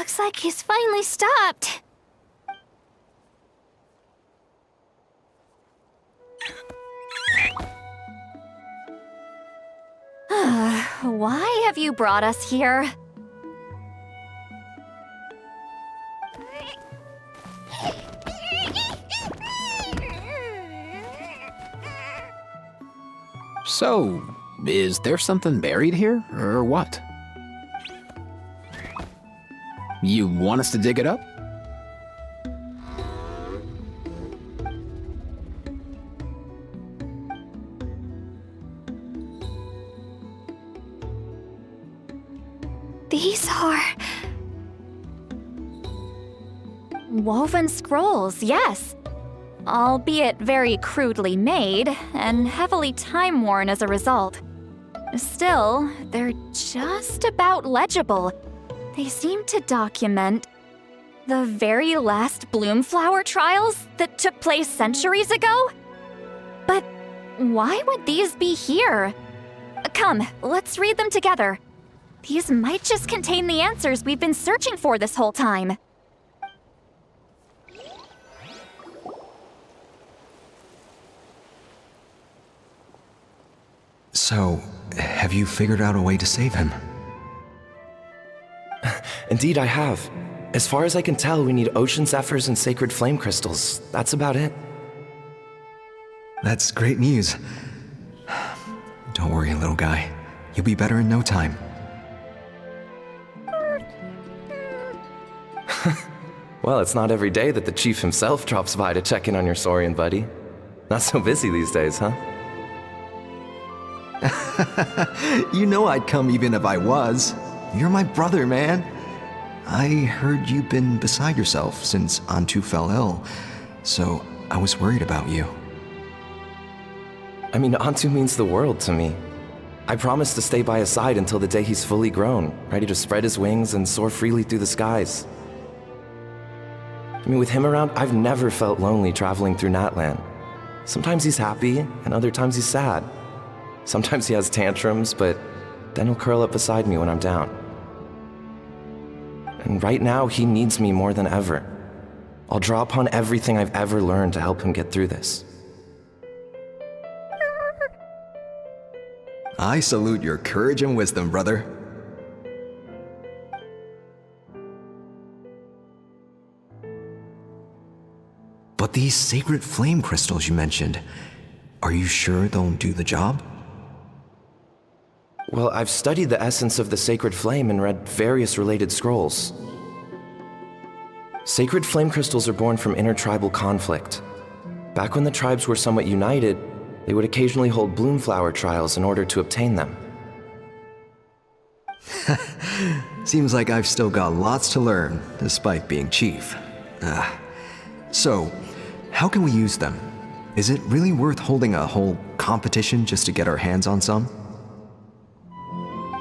Looks like he's finally stopped. Why have you brought us here? So, is there something buried here, or what? You want us to dig it up? These are... Woven scrolls, yes. Albeit very crudely made, and heavily time-worn as a result. Still, they're just about legible. They seem to document the very last Bloomflower trials that took place centuries ago? But why would these be here? Come, let's read them together. These might just contain the answers we've been searching for this whole time. So, have you figured out a way to save him? Indeed, I have. As far as I can tell, we need ocean zephyrs and sacred flame crystals. That's about it. That's great news. Don't worry, little guy. You'll be better in no time. Well, it's not every day that the chief himself drops by to check in on your Saurian buddy. Not so busy these days, huh? You know I'd come even if I was. You're my brother, man. I heard you've been beside yourself since Antu fell ill, so I was worried about you. I mean, Antu means the world to me. I promised to stay by his side until the day he's fully grown, ready to spread his wings and soar freely through the skies. I mean, with him around, I've never felt lonely traveling through Natlan. Sometimes he's happy, and other times he's sad. Sometimes he has tantrums, but then he'll curl up beside me when I'm down. And right now, he needs me more than ever. I'll draw upon everything I've ever learned to help him get through this. I salute your courage and wisdom, brother. But these sacred flame crystals you mentioned, are you sure they'll do the job? Well, I've studied the essence of the sacred flame and read various related scrolls. Sacred flame crystals are born from intertribal conflict. Back when the tribes were somewhat united, they would occasionally hold Bloomflower trials in order to obtain them. Seems like I've still got lots to learn, despite being chief. So, how can we use them? Is it really worth holding a whole competition just to get our hands on some?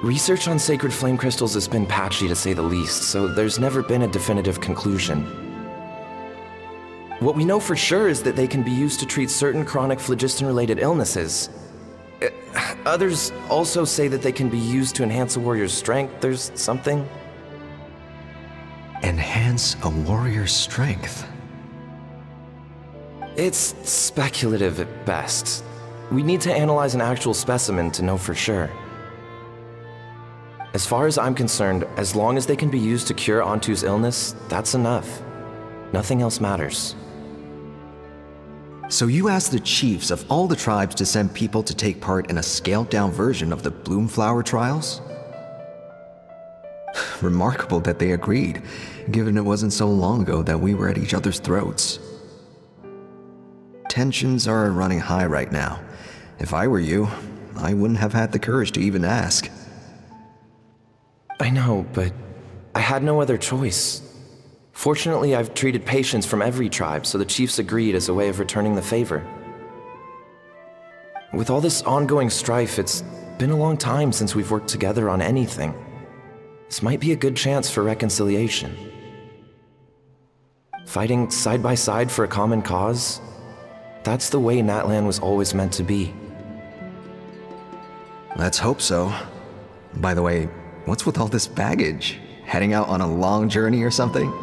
Research on sacred flame crystals has been patchy to say the least, so there's never been a definitive conclusion. What we know for sure is that they can be used to treat certain chronic phlogiston-related illnesses. Others also say that they can be used to enhance a warrior's strength. There's something. Enhance a warrior's strength? It's speculative at best. We need to analyze an actual specimen to know for sure. As far as I'm concerned, as long as they can be used to cure Antu's illness, that's enough. Nothing else matters. So you asked the chiefs of all the tribes to send people to take part in a scaled-down version of the Bloomflower trials? Remarkable that they agreed, given it wasn't so long ago that we were at each other's throats. Tensions are running high right now. If I were you, I wouldn't have had the courage to even ask. I know, but I had no other choice. Fortunately, I've treated patients from every tribe, so the chiefs agreed as a way of returning the favor. With all this ongoing strife, it's been a long time since we've worked together on anything. This might be a good chance for reconciliation. Fighting side by side for a common cause, that's the way Natlan was always meant to be. Let's hope so. By the way, what's with all this baggage? Heading out on a long journey or something?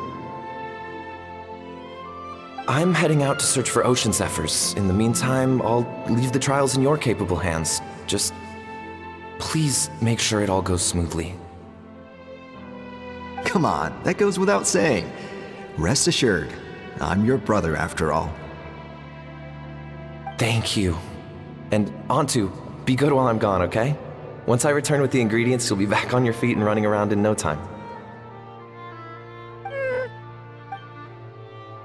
I'm heading out to search for ocean zephyrs. In the meantime, I'll leave the trials in your capable hands. Just please make sure it all goes smoothly. Come on, that goes without saying. Rest assured, I'm your brother after all. Thank you. And Antu, be good while I'm gone, okay? Once I return with the ingredients, you'll be back on your feet and running around in no time.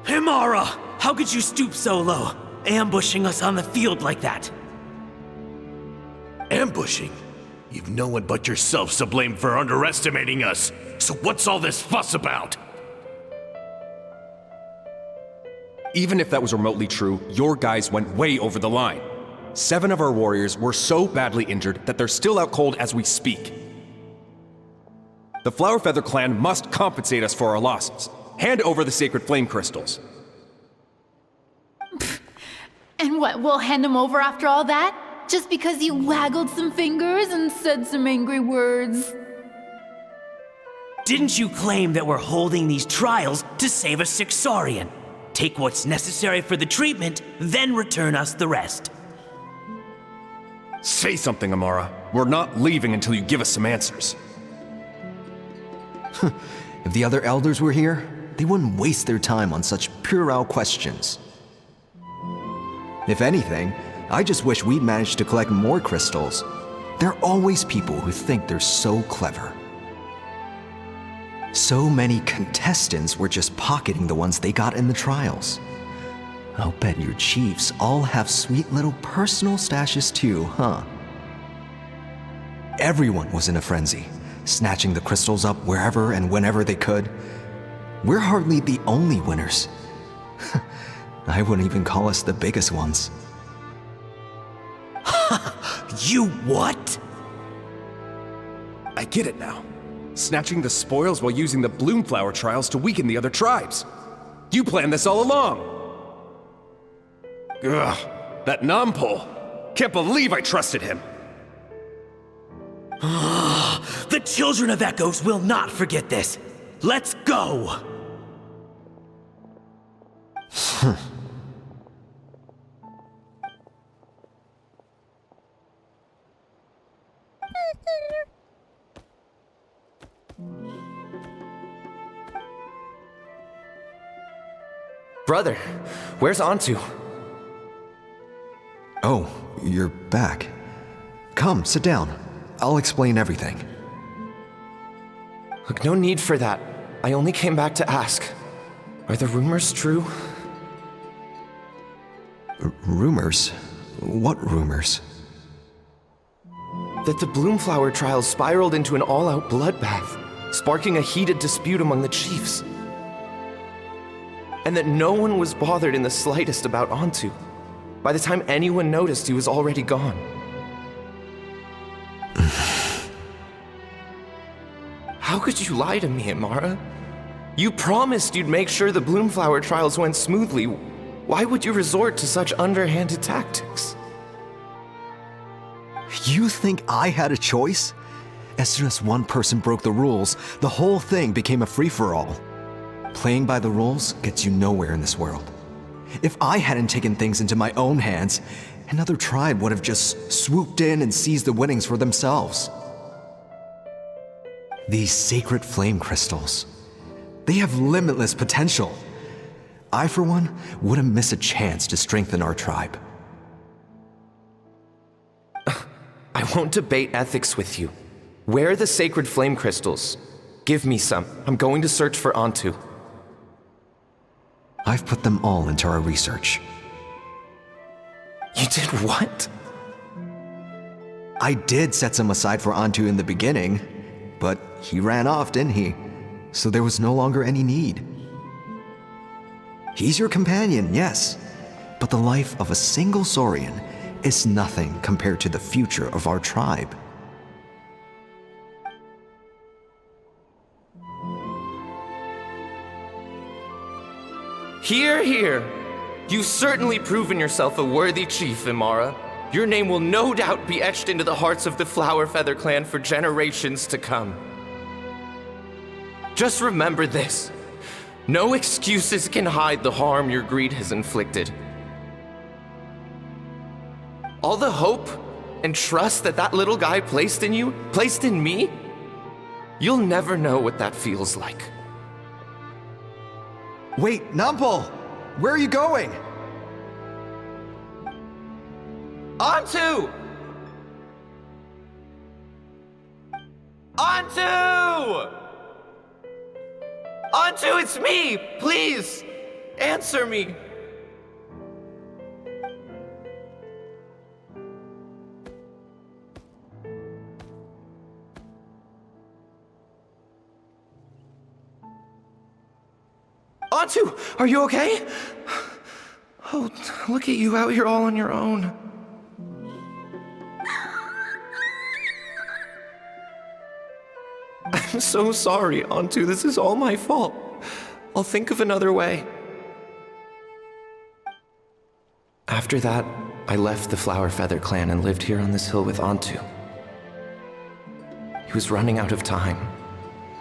Himara! How could you stoop so low, ambushing us on the field like that? Ambushing? You've no one but yourself to blame for underestimating us. So what's all this fuss about? Even if that was remotely true, your guys went way over the line. 7 of our warriors were so badly injured that they're still out cold as we speak. The Flower Feather clan must compensate us for our losses. Hand over the sacred flame crystals. And what, we'll hand them over after all that? Just because you waggled some fingers and said some angry words? Didn't you claim that we're holding these trials to save a sick Saurian? Take what's necessary for the treatment, then return us the rest. Say something, Amara. We're not leaving until you give us some answers. If the other elders were here, they wouldn't waste their time on such puerile questions. If anything, I just wish we'd managed to collect more crystals. There are always people who think they're so clever. So many contestants were just pocketing the ones they got in the trials. I'll bet your chiefs all have sweet little personal stashes too, huh? Everyone was in a frenzy, snatching the crystals up wherever and whenever they could. We're hardly the only winners. I wouldn't even call us the biggest ones. You what? I get it now. Snatching the spoils while using the Bloomflower trials to weaken the other tribes. You planned this all along! Ugh, that Nampol. Can't believe I trusted him! The children of Echoes will not forget this. Let's go! Brother, where's Antu? Oh, you're back. Come, sit down. I'll explain everything. Look, no need for that. I only came back to ask. Are the rumors true? Rumors? What rumors? That the Bloomflower trials spiraled into an all-out bloodbath, sparking a heated dispute among the chiefs. And that no one was bothered in the slightest about Antu. By the time anyone noticed, he was already gone. How could you lie to me, Amara? You promised you'd make sure the Bloomflower trials went smoothly. Why would you resort to such underhanded tactics? You think I had a choice? As soon as one person broke the rules, the whole thing became a free-for-all. Playing by the rules gets you nowhere in this world. If I hadn't taken things into my own hands, another tribe would have just swooped in and seized the winnings for themselves. These sacred flame crystals, they have limitless potential. I, for one, wouldn't miss a chance to strengthen our tribe. I won't debate ethics with you. Where are the sacred flame crystals? Give me some. I'm going to search for Antu. I've put them all into our research. You did what? I did set some aside for Antu in the beginning, but he ran off, didn't he? So there was no longer any need. He's your companion, yes, but the life of a single Saurian is nothing compared to the future of our tribe. Hear, hear. You've certainly proven yourself a worthy chief, Imara. Your name will no doubt be etched into the hearts of the Flower Feather clan for generations to come. Just remember this. No excuses can hide the harm your greed has inflicted. All the hope and trust that that little guy placed in you, placed in me, you'll never know what that feels like. Wait, Nampal! Where are you going? Onto! Onto! Onto, it's me! Please, answer me. Onto, are you okay? Oh, look at you out here all on your own. I'm so sorry, Onto. This is all my fault. I'll think of another way. After that, I left the Flower Feather clan and lived here on this hill with Onto. He was running out of time.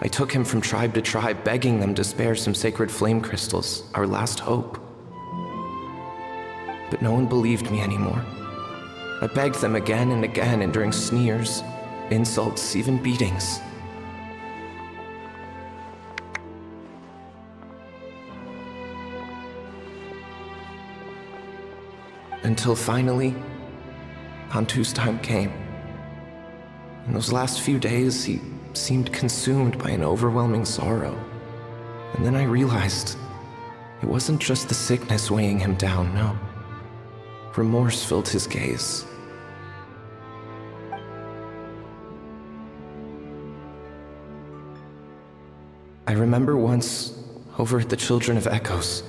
I took him from tribe to tribe, begging them to spare some sacred flame crystals, our last hope. But no one believed me anymore. I begged them again and again, enduring sneers, insults, even beatings. Until finally, Onto's time came. In those last few days, he seemed consumed by an overwhelming sorrow. And then I realized it wasn't just the sickness weighing him down, no. Remorse filled his gaze. I remember once, over at the Children of Echoes,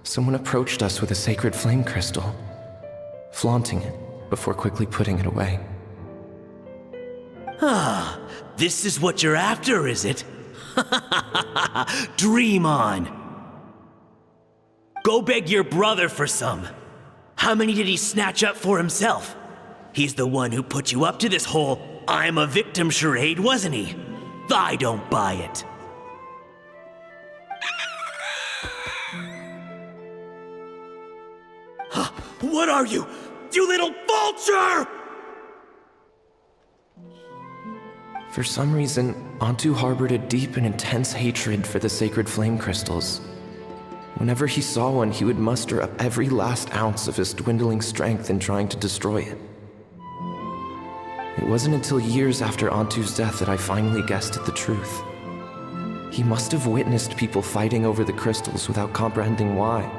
someone approached us with a sacred flame crystal, flaunting it before quickly putting it away. Ah, this is what you're after, is it? Dream on. Go beg your brother for some. How many did he snatch up for himself? He's the one who put you up to this whole I'm a victim charade, wasn't he? I don't buy it. What are you? You little vulture! For some reason, Onto harbored a deep and intense hatred for the sacred flame crystals. Whenever he saw one, he would muster up every last ounce of his dwindling strength in trying to destroy it. It wasn't until years after Onto's death that I finally guessed at the truth. He must have witnessed people fighting over the crystals without comprehending why.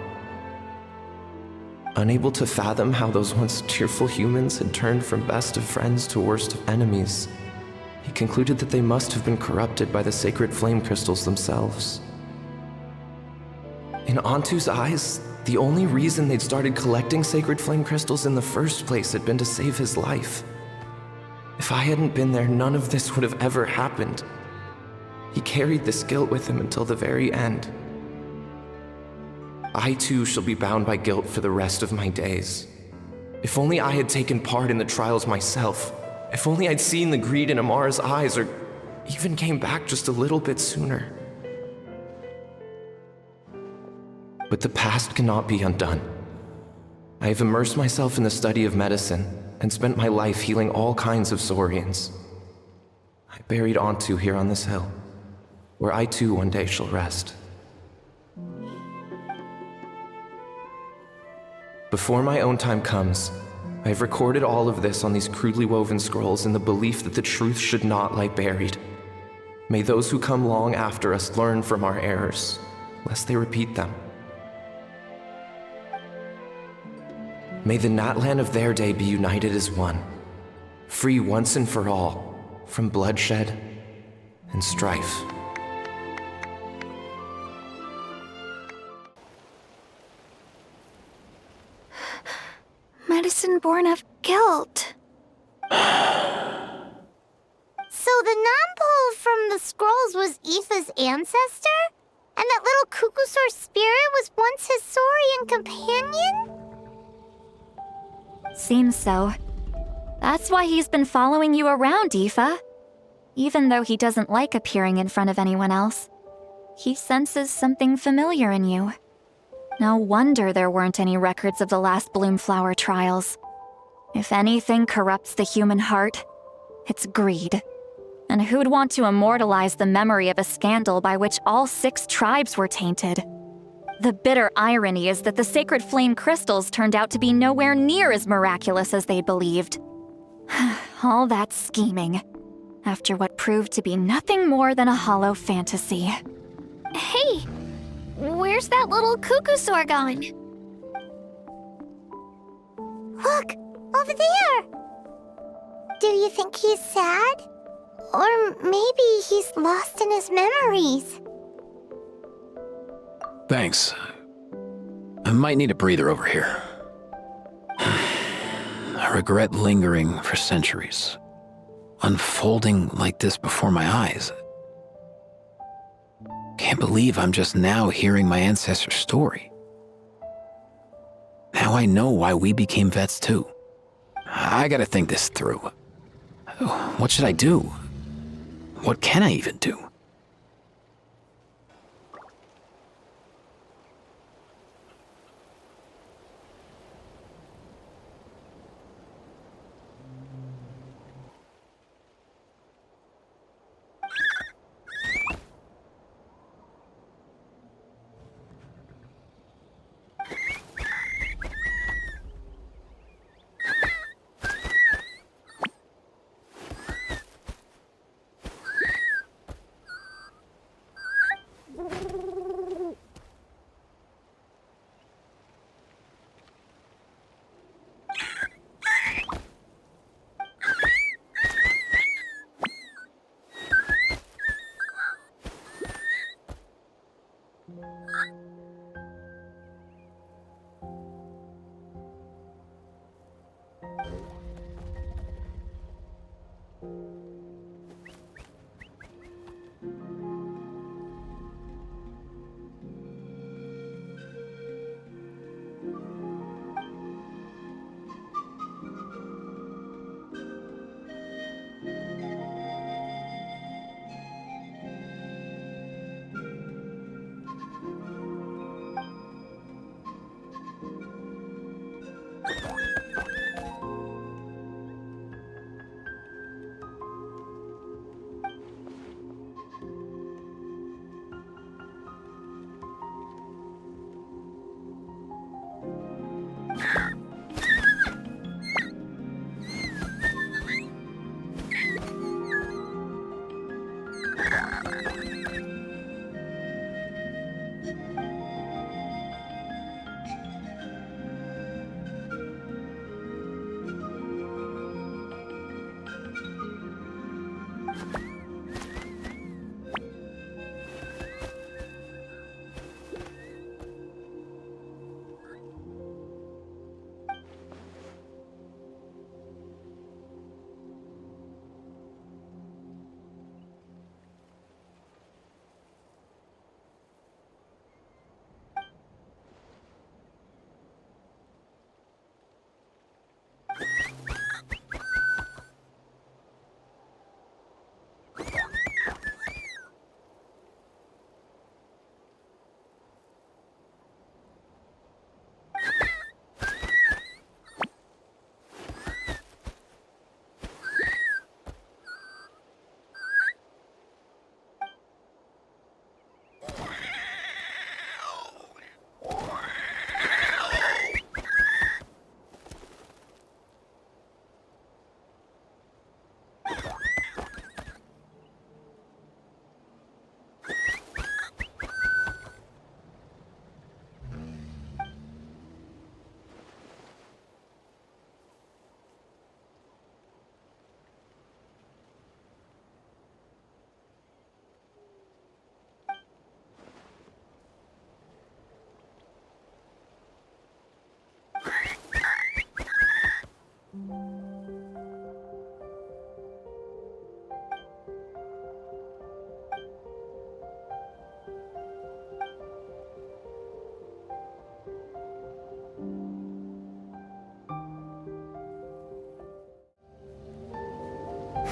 Unable to fathom how those once cheerful humans had turned from best of friends to worst of enemies, he concluded that they must have been corrupted by the sacred flame crystals themselves. In Onto's eyes, the only reason they'd started collecting sacred flame crystals in the first place had been to save his life. If I hadn't been there, none of this would have ever happened. He carried this guilt with him until the very end. I too shall be bound by guilt for the rest of my days. If only I had taken part in the trials myself. If only I'd seen the greed in Amara's eyes, or even came back just a little bit sooner. But the past cannot be undone. I have immersed myself in the study of medicine and spent my life healing all kinds of Saurians. I buried Onto here on this hill, where I too one day shall rest. Before my own time comes, I have recorded all of this on these crudely woven scrolls in the belief that the truth should not lie buried. May those who come long after us learn from our errors, lest they repeat them. May the Natlan of their day be united as one, free once and for all from bloodshed and strife. Medicine born of guilt. So the non-pole from the scrolls was Aoife's ancestor? And that little Kukusaur spirit was once his Saurian companion? Seems so. That's why he's been following you around, Aoife. Even though he doesn't like appearing in front of anyone else. He senses something familiar in you. No wonder there weren't any records of the last Bloomflower trials. If anything corrupts the human heart, it's greed. And who'd want to immortalize the memory of a scandal by which all 6 tribes were tainted? The bitter irony is that the sacred flame crystals turned out to be nowhere near as miraculous as they believed. All that scheming, after what proved to be nothing more than a hollow fantasy. Hey, where's that little cuckoo going? Look, over there! Do you think he's sad? Or maybe he's lost in his memories? Thanks. I might need a breather over here. I regret lingering for centuries, unfolding like this before my eyes. Can't believe I'm just now hearing my ancestor's story. Now I know why we became vets too. I gotta think this through. What should I do? What can I even do?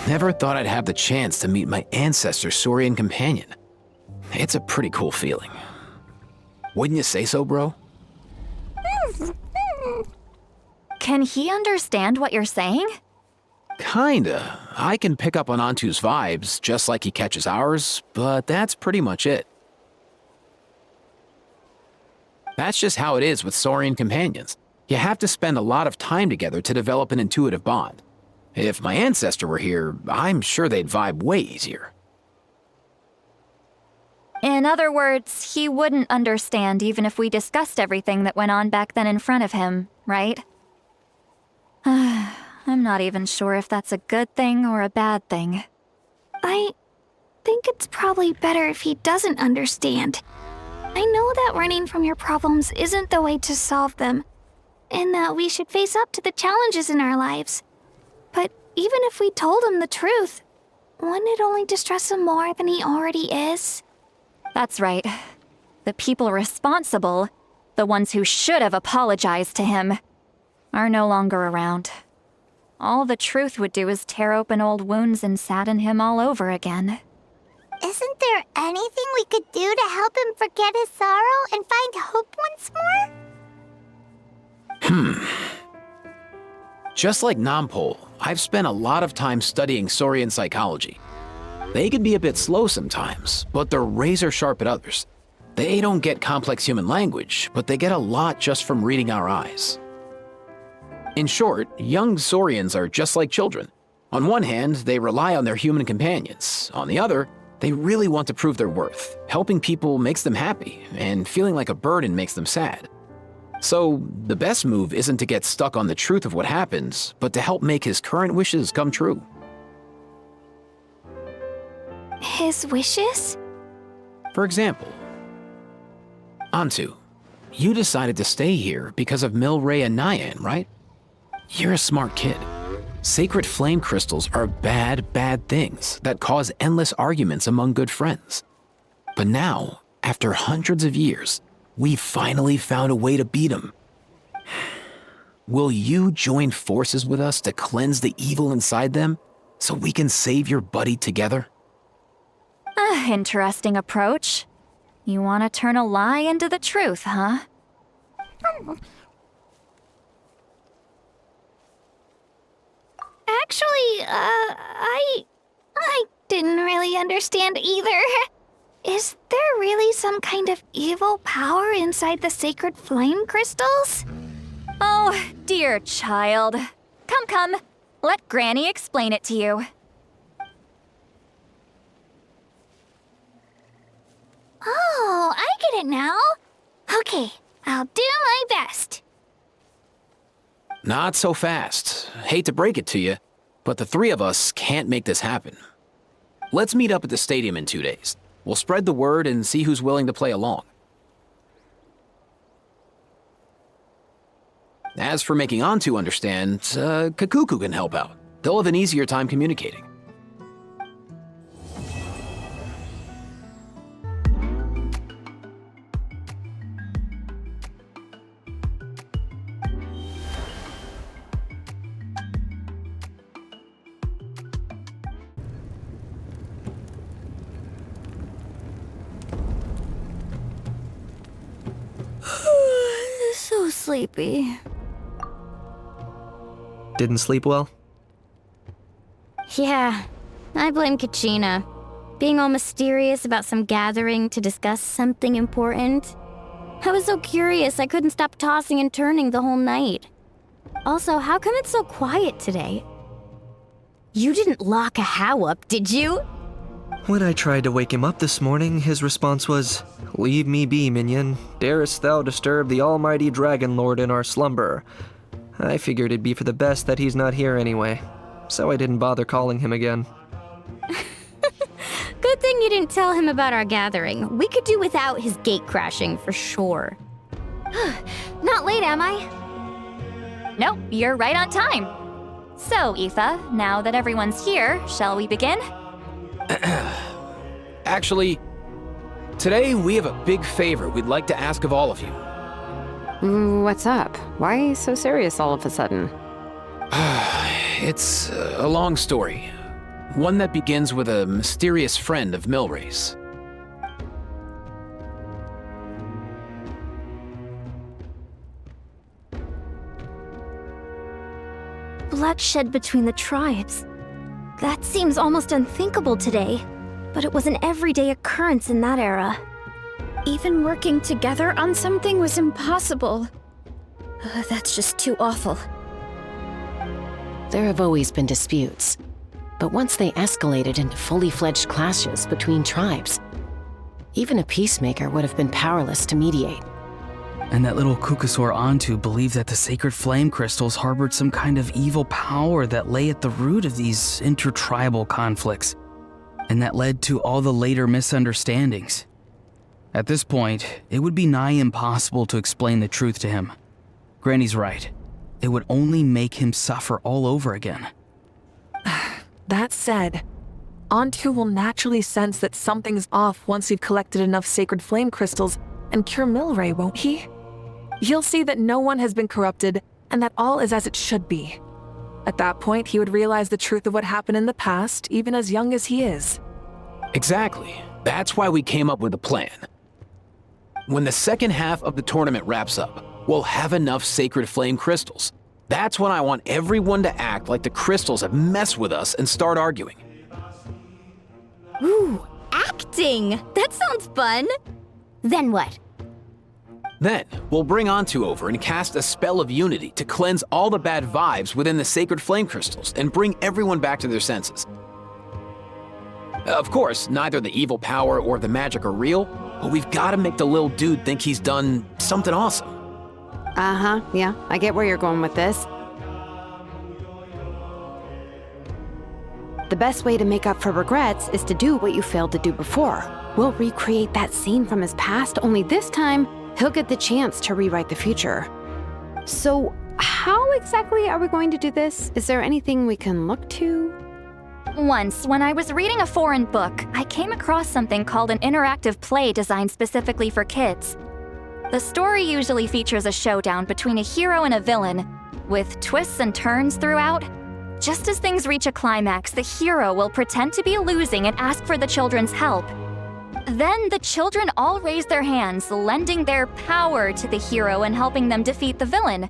Never thought I'd have the chance to meet my ancestor's Saurian companion. It's a pretty cool feeling. Wouldn't you say so, bro? Can he understand what you're saying? Kinda. I can pick up on Antu's vibes, just like he catches ours, but that's pretty much it. That's just how it is with Saurian companions. You have to spend a lot of time together to develop an intuitive bond. If my ancestor were here, I'm sure they'd vibe way easier. In other words, he wouldn't understand even if we discussed everything that went on back then in front of him, right? I'm not even sure if that's a good thing or a bad thing. I think it's probably better if he doesn't understand. I know that running from your problems isn't the way to solve them, and that we should face up to the challenges in our lives. But even if we told him the truth, wouldn't it only distress him more than he already is? That's right. The people responsible, the ones who should have apologized to him, are no longer around. All the truth would do is tear open old wounds and sadden him all over again. Isn't there anything we could do to help him forget his sorrow and find hope once more? Just like Nampol, I've spent a lot of time studying Saurian psychology. They can be a bit slow sometimes, but they're razor sharp at others. They don't get complex human language, but they get a lot just from reading our eyes. In short, young Saurians are just like children. On one hand, they rely on their human companions. On the other, they really want to prove their worth. Helping people makes them happy, and feeling like a burden makes them sad. So, the best move isn't to get stuck on the truth of what happens, but to help make his current wishes come true. His wishes? For example, Antu, you decided to stay here because of Milray and Nyan, right? You're a smart kid. Sacred flame crystals are bad, bad things that cause endless arguments among good friends. But now, after hundreds of years, we finally found a way to beat them. Will you join forces with us to cleanse the evil inside them so we can save your buddy together? Interesting approach. You want to turn a lie into the truth, huh? Actually, I didn't really understand either. Is there really some kind of evil power inside the sacred flame crystals? Oh, dear child. Come. Let Granny explain it to you. Oh, I get it now. Okay, I'll do my best. Not so fast. Hate to break it to you, but the three of us can't make this happen. Let's meet up at the stadium in 2 days. We'll spread the word and see who's willing to play along. As for making Antu understand, Kakuku can help out. They'll have an easier time communicating. So sleepy. Didn't sleep well? Yeah, I blame Kachina. Being all mysterious about some gathering to discuss something important. I was so curious I couldn't stop tossing and turning the whole night. Also, how come it's so quiet today? You didn't lock a How up, did you? When I tried to wake him up this morning, his response was, "Leave me be, minion. Darest thou disturb the almighty Dragon Lord in our slumber?" I figured it'd be for the best that he's not here anyway, so I didn't bother calling him again. Good thing you didn't tell him about our gathering. We could do without his gate crashing for sure. Not late, am I? Nope, you're right on time. So, Aoife, now that everyone's here, shall we begin? Actually, today we have a big favor we'd like to ask of all of you. What's up? Why so serious all of a sudden? It's a long story. One that begins with a mysterious friend of Milray's. bloodshed between the tribes. That seems almost unthinkable today, but it was an everyday occurrence in that era. Even working together on something was impossible. That's just too awful. There have always been disputes, but once they escalated into fully fledged clashes between tribes, even a peacemaker would have been powerless to mediate. And that little Kukusaur Antu believed that the sacred flame crystals harbored some kind of evil power that lay at the root of these intertribal conflicts, and that led to all the later misunderstandings. At this point, it would be nigh impossible to explain the truth to him. Granny's right. It would only make him suffer all over again. That said, Antu will naturally sense that something's off once we've collected enough sacred flame crystals and cure Milray, won't he? He'll see that no one has been corrupted and that all is as it should be. At that point, he would realize the truth of what happened in the past, even as young as he is. Exactly. That's why we came up with a plan. When the second half of the tournament wraps up, we'll have enough sacred flame crystals. That's when I want everyone to act like the crystals have messed with us and start arguing. Ooh, acting! That sounds fun! Then what? Then, we'll bring Antu over and cast a spell of unity to cleanse all the bad vibes within the sacred flame crystals and bring everyone back to their senses. Of course, neither the evil power or the magic are real, but we've got to make the little dude think he's done something awesome. Uh-huh, yeah, I get where you're going with this. The best way to make up for regrets is to do what you failed to do before. We'll recreate that scene from his past, only this time, he'll get the chance to rewrite the future. So, how exactly are we going to do this? Is there anything we can look to? Once, when I was reading a foreign book, I came across something called an interactive play designed specifically for kids. The story usually features a showdown between a hero and a villain, with twists and turns throughout. Just as things reach a climax, the hero will pretend to be losing and ask for the children's help. Then the children all raise their hands, lending their power to the hero and helping them defeat the villain.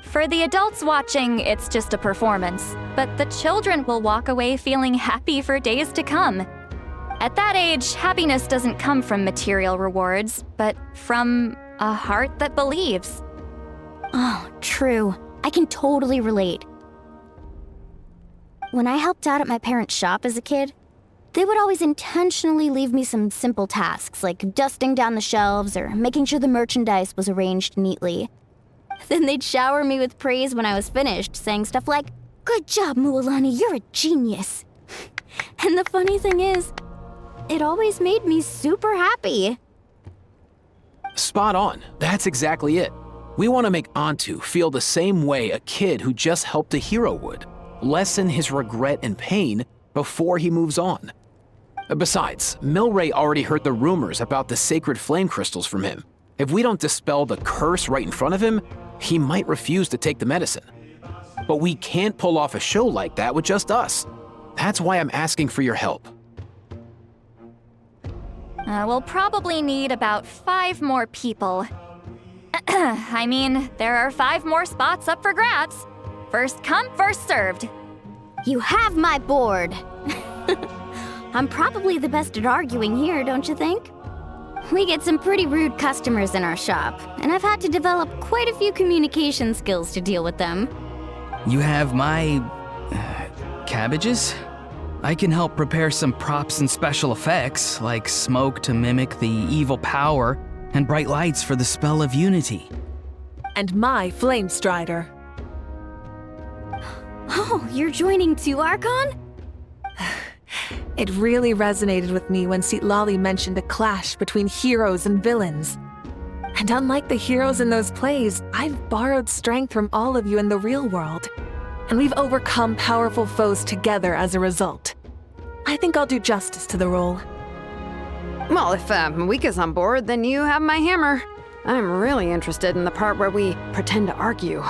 For the adults watching, it's just a performance, but the children will walk away feeling happy for days to come. At that age, happiness doesn't come from material rewards, but from a heart that believes. Oh, true. I can totally relate. When I helped out at my parents' shop as a kid, they would always intentionally leave me some simple tasks, like dusting down the shelves or making sure the merchandise was arranged neatly. Then they'd shower me with praise when I was finished, saying stuff like, "Good job, Mualani, you're a genius." And the funny thing is, it always made me super happy. Spot on. That's exactly it. We want to make Antu feel the same way a kid who just helped a hero would. Lessen his regret and pain before he moves on. Besides, Milray already heard the rumors about the sacred flame crystals from him. If we don't dispel the curse right in front of him, he might refuse to take the medicine. But we can't pull off a show like that with just us. That's why I'm asking for your help. We'll probably need about 5 more people. I mean, there are 5 more spots up for grabs. First come, first served. You have my board. I'm probably the best at arguing here, don't you think? We get some pretty rude customers in our shop, and I've had to develop quite a few communication skills to deal with them. You have my... cabbages? I can help prepare some props and special effects, like smoke to mimic the evil power, and bright lights for the spell of unity. And my flame strider. Oh, you're joining too, Archon? It really resonated with me when Lali mentioned a clash between heroes and villains. And unlike the heroes in those plays, I've borrowed strength from all of you in the real world. And we've overcome powerful foes together as a result. I think I'll do justice to the role. Well, if Mika's on board, then you have my hammer. I'm really interested in the part where we pretend to argue.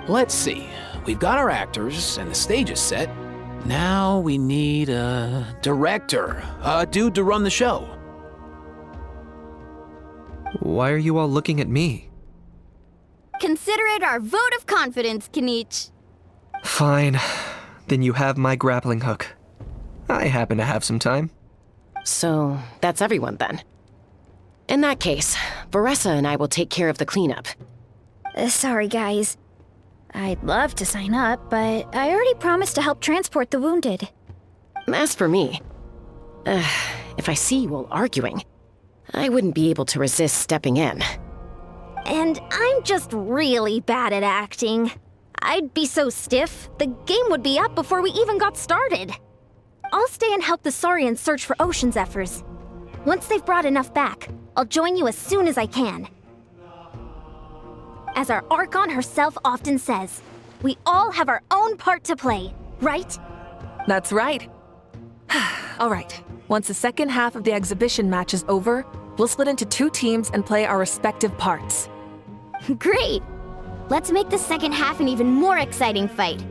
Let's see. We've got our actors and the stage is set. Now we need a director, a dude to run the show. Why are you all looking at me? Consider it our vote of confidence, Kanich. Fine. Then you have my grappling hook. I happen to have some time. So, that's everyone then. In that case, Varessa and I will take care of the cleanup. Sorry, guys. I'd love to sign up, but I already promised to help transport the wounded. As for me, if I see you all arguing, I wouldn't be able to resist stepping in. And I'm just really bad at acting. I'd be so stiff, the game would be up before we even got started. I'll stay and help the Saurians search for ocean zephyrs. Once they've brought enough back, I'll join you as soon as I can. As our Archon herself often says, we all have our own part to play, right? That's right. All right, once the second half of the exhibition match is over, we'll split into 2 teams and play our respective parts. Great! Let's make the second half an even more exciting fight.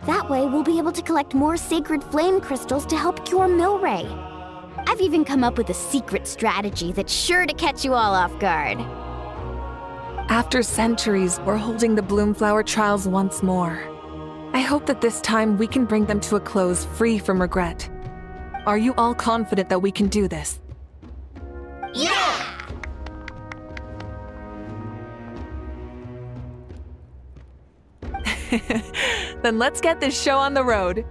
That way, we'll be able to collect more sacred flame crystals to help cure Milray. I've even come up with a secret strategy that's sure to catch you all off guard. After centuries, we're holding the Bloomflower trials once more. I hope that this time we can bring them to a close free from regret. Are you all confident that we can do this? Yeah! Then let's get this show on the road.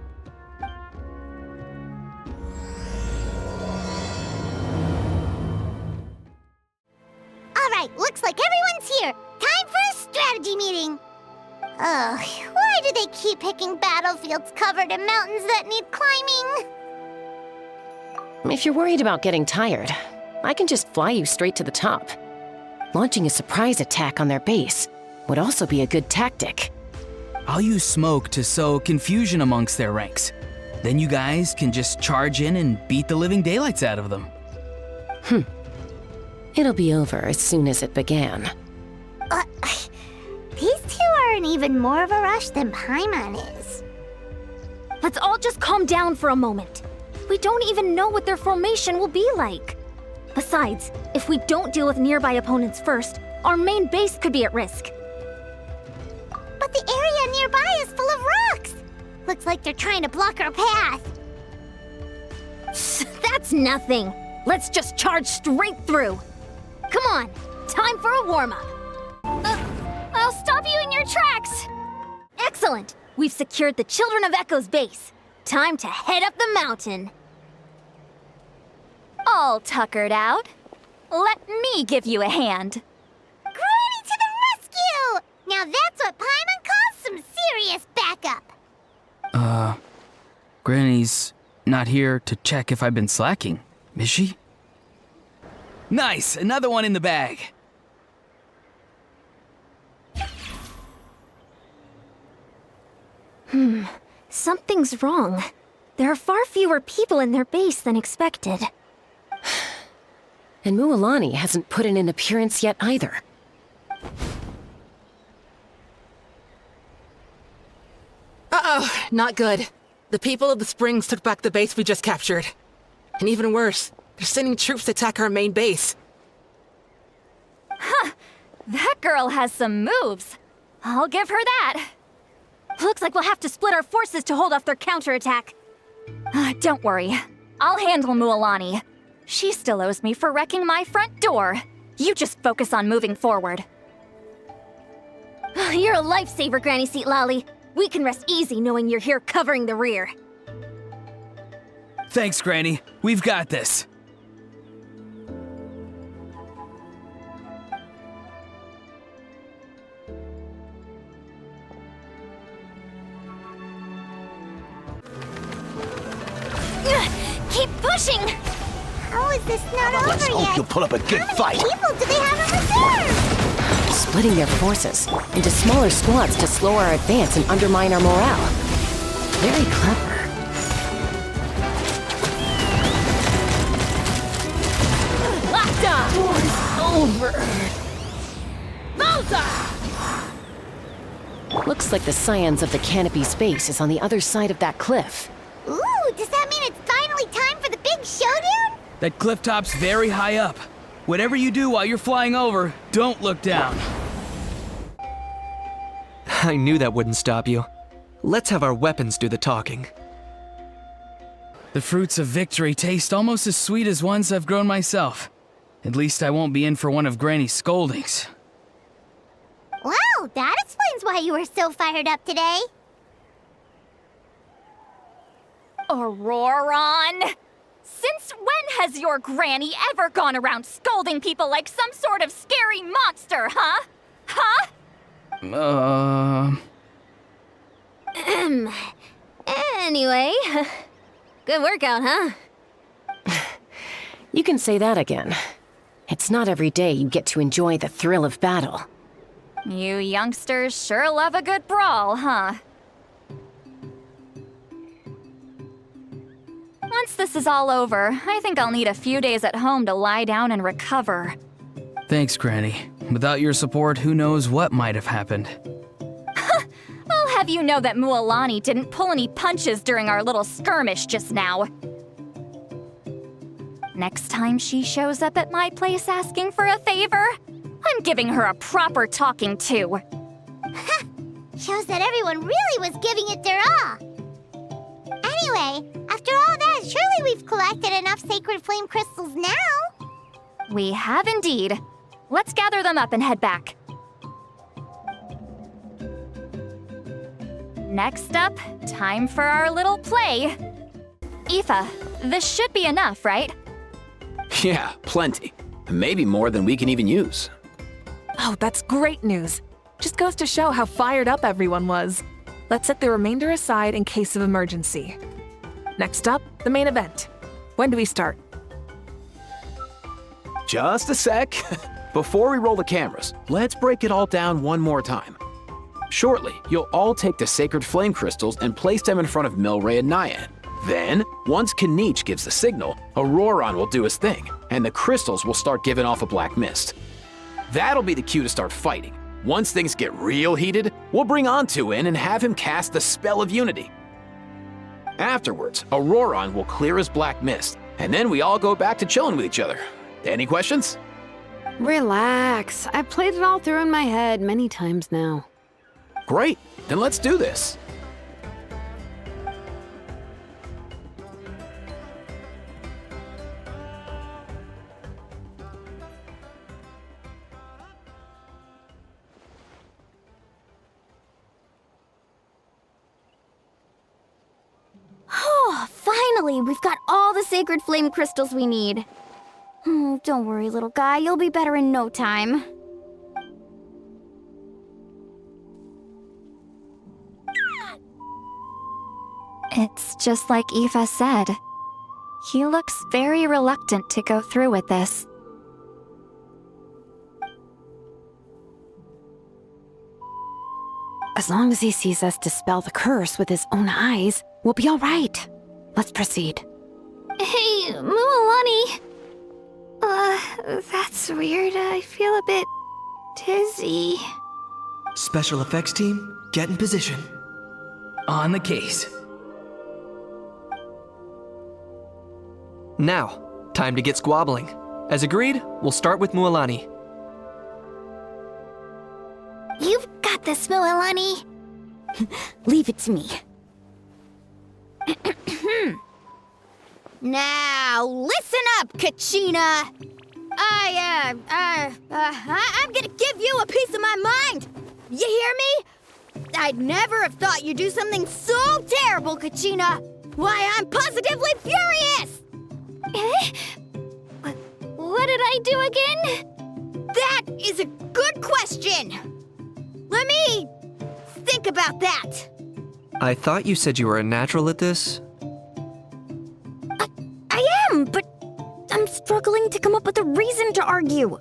Alright, looks like everyone's here. Time for a strategy meeting. Ugh, why do they keep picking battlefields covered in mountains that need climbing? If you're worried about getting tired, I can just fly you straight to the top. Launching a surprise attack on their base would also be a good tactic. I'll use smoke to sow confusion amongst their ranks. Then you guys can just charge in and beat the living daylights out of them. It'll be over as soon as it began. These two are in even more of a rush than Paimon is. Let's all just calm down for a moment. We don't even know what their formation will be like. Besides, if we don't deal with nearby opponents first, our main base could be at risk. But the area nearby is full of rocks. Looks like they're trying to block our path. That's nothing. Let's just charge straight through. Come on, time for a warm-up. I'll stop you in your tracks! Excellent! We've secured the Children of Echo's base. Time to head up the mountain. All tuckered out. Let me give you a hand. Granny to the rescue! Now that's what Paimon calls some serious backup. Granny's not here to check if I've been slacking, is she? Nice! Another one in the bag! Something's wrong. There are far fewer people in their base than expected. And Mualani hasn't put in an appearance yet either. Uh-oh, not good. The people of the Springs took back the base we just captured. And even worse, they're sending troops to attack our main base. Huh! That girl has some moves. I'll give her that. Looks like we'll have to split our forces to hold off their counterattack. Don't worry. I'll handle Mualani. She still owes me for wrecking my front door. You just focus on moving forward. You're a lifesaver, Granny Seat Lolly. We can rest easy knowing you're here covering the rear. Thanks, Granny. We've got this. Keep pushing! How is this not over Let's hope yet? you'll put up a good fight. How many people do they have in reserve? Splitting their forces into smaller squads to slow our advance and undermine our morale. Very clever. Lockdown! Over. Bullseye! Looks like the Scions of the Canopy Space is on the other side of that cliff. Ooh, does that mean it's finally time for the big showdown? That cliff top's very high up. Whatever you do while you're flying over, don't look down. I knew that wouldn't stop you. Let's have our weapons do the talking. The fruits of victory taste almost as sweet as ones I've grown myself. At least I won't be in for one of Granny's scoldings. Wow, that explains why you were so fired up today. Auroron! Since when has your granny ever gone around scolding people like some sort of scary monster, huh? Huh? Anyway, good workout, huh? You can say that again. It's not every day you get to enjoy the thrill of battle. You youngsters sure love a good brawl, huh? Once this is all over, I think I'll need a few days at home to lie down and recover. Thanks, Granny. Without your support, who knows what might have happened. I'll have you know that Mualani didn't pull any punches during our little skirmish just now. Next time she shows up at my place asking for a favor, I'm giving her a proper talking to. Shows that everyone really was giving it their all. Anyway, after all that, surely we've collected enough sacred flame crystals now. We have indeed. Let's gather them up and head back. Next up, time for our little play. Aoife, this should be enough, right? Yeah, plenty. Maybe more than we can even use. Oh, that's great news. Just goes to show how fired up everyone was. Let's set the remainder aside in case of emergency. Next up, the main event. When do we start? Just a sec. Before we roll the cameras, let's break it all down one more time. Shortly, you'll all take the sacred flame crystals and place them in front of Milray and Nyan. Then, once Kinich gives the signal, Auroron will do his thing, and the crystals will start giving off a black mist. That'll be the cue to start fighting. Once things get real heated, we'll bring Antu in and have him cast the spell of unity. Afterwards, Auroron will clear his black mist, and then we all go back to chilling with each other. Any questions? Relax. I've played it all through in my head many times now. Great, then let's do this. Oh, finally! We've got all the sacred flame crystals we need. Don't worry, little guy. You'll be better in no time. It's just like Aoife said. He looks very reluctant to go through with this. As long as he sees us dispel the curse with his own eyes, we'll be all right. Let's proceed. Hey, Mualani. That's weird. I feel a bit dizzy. Special effects team, get in position. On the case. Now, time to get squabbling. As agreed, we'll start with Mualani. You've got this, Mualani. Leave it to me. Now, listen up, Kachina! I'm gonna give you a piece of my mind! You hear me? I'd never have thought you'd do something so terrible, Kachina! Why, I'm positively furious! What did I do again? That is a good question! Let me think about that. I thought you said you were a natural at this. I am, but I'm struggling to come up with a reason to argue.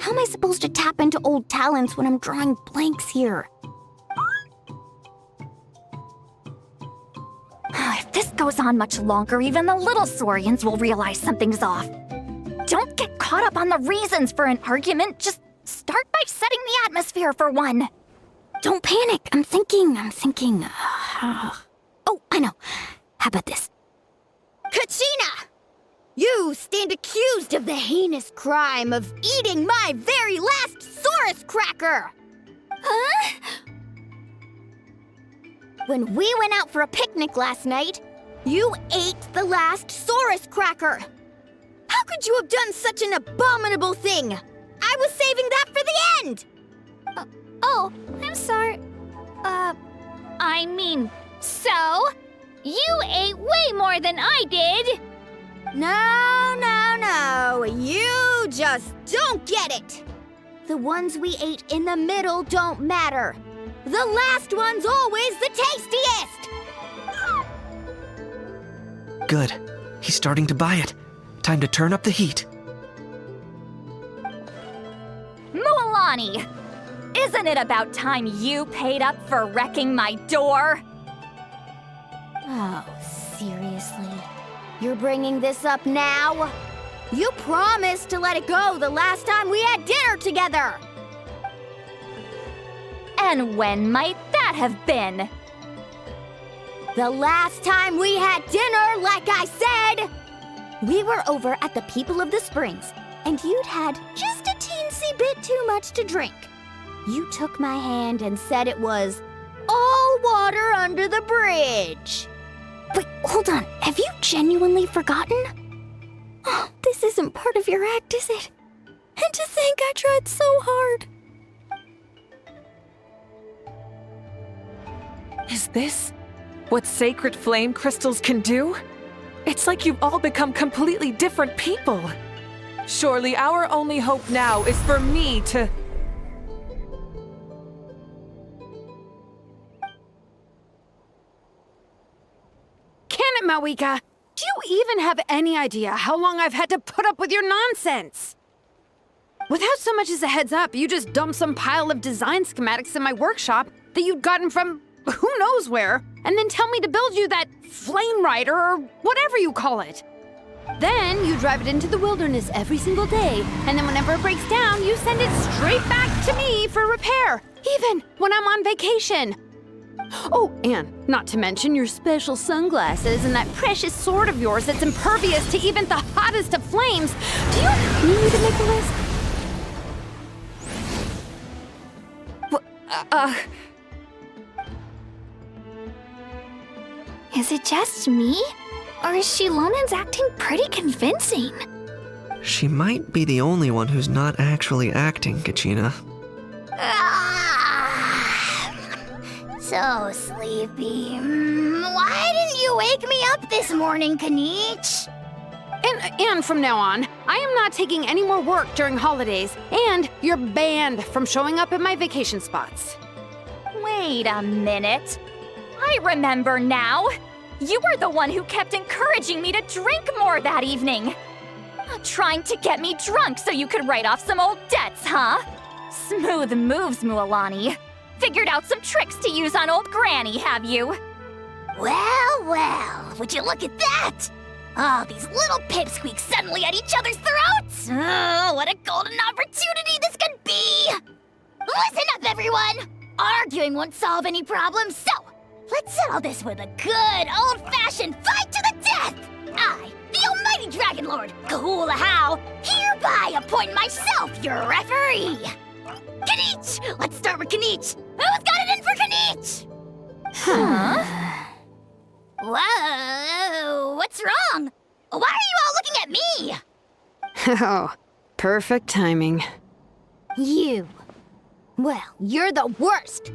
How am I supposed to tap into old talents when I'm drawing blanks here? If this goes on much longer, even the little Saurians will realize something's off. Don't get caught up on the reasons for an argument. Just start by setting the atmosphere for one. Don't panic. I'm thinking. Oh, I know. How about this? Kachina! You stand accused of the heinous crime of eating my very last Saurus cracker! Huh? When we went out for a picnic last night, you ate the last Saurus cracker. How could you have done such an abominable thing? I was saving that for the end! Oh, I'm sorry. I mean, so? You ate way more than I did! No. You just don't get it! The ones we ate in the middle don't matter. The last one's always the tastiest! Good. He's starting to buy it. Time to turn up the heat. Mualani! Isn't it about time you paid up for wrecking my door? Oh, seriously? You're bringing this up now? You promised to let it go the last time we had dinner together! And when might that have been? The last time we had dinner, like I said! We were over at the People of the Springs, and you'd had just a teensy bit too much to drink. You took my hand and said it was all water under the bridge. Wait, hold on. Have you genuinely forgotten? Oh, this isn't part of your act, is it? And to think I tried so hard. Is this what sacred flame crystals can do? It's like you've all become completely different people. Surely our only hope now is for me to... Can it, Mawika? Do you even have any idea how long I've had to put up with your nonsense? Without so much as a heads up, you just dumped some pile of design schematics in my workshop that you'd gotten from who knows where, and then tell me to build you that flame rider or whatever you call it. Then you drive it into the wilderness every single day, and then whenever it breaks down, you send it straight back to me for repair, even when I'm on vacation. Oh, and not to mention your special sunglasses and that precious sword of yours that's impervious to even the hottest of flames. Do you need me to make a list? Is it just me? Or is Shilonen's acting pretty convincing? She might be the only one who's not actually acting, Kachina. So sleepy. Why didn't you wake me up this morning, Kanich? And from now on, I am not taking any more work during holidays, and you're banned from showing up at my vacation spots. Wait a minute. I remember now. You were the one who kept encouraging me to drink more that evening. Trying to get me drunk so you could write off some old debts, huh? Smooth moves, Mualani. Figured out some tricks to use on old Granny, have you? Well, would you look at that? Oh, these little pipsqueaks suddenly at each other's throats! Oh, what a golden opportunity this could be! Listen up, everyone! Arguing won't solve any problems, so let's settle this with a good, old-fashioned fight to the death! I, the almighty Dragon Lord, Kahula, hereby appoint myself your referee! Kanich! Let's start with Kanich! Who's got it in for Kanich? Huh? Whoa, what's wrong? Why are you all looking at me? Oh, perfect timing. You. Well, you're the worst.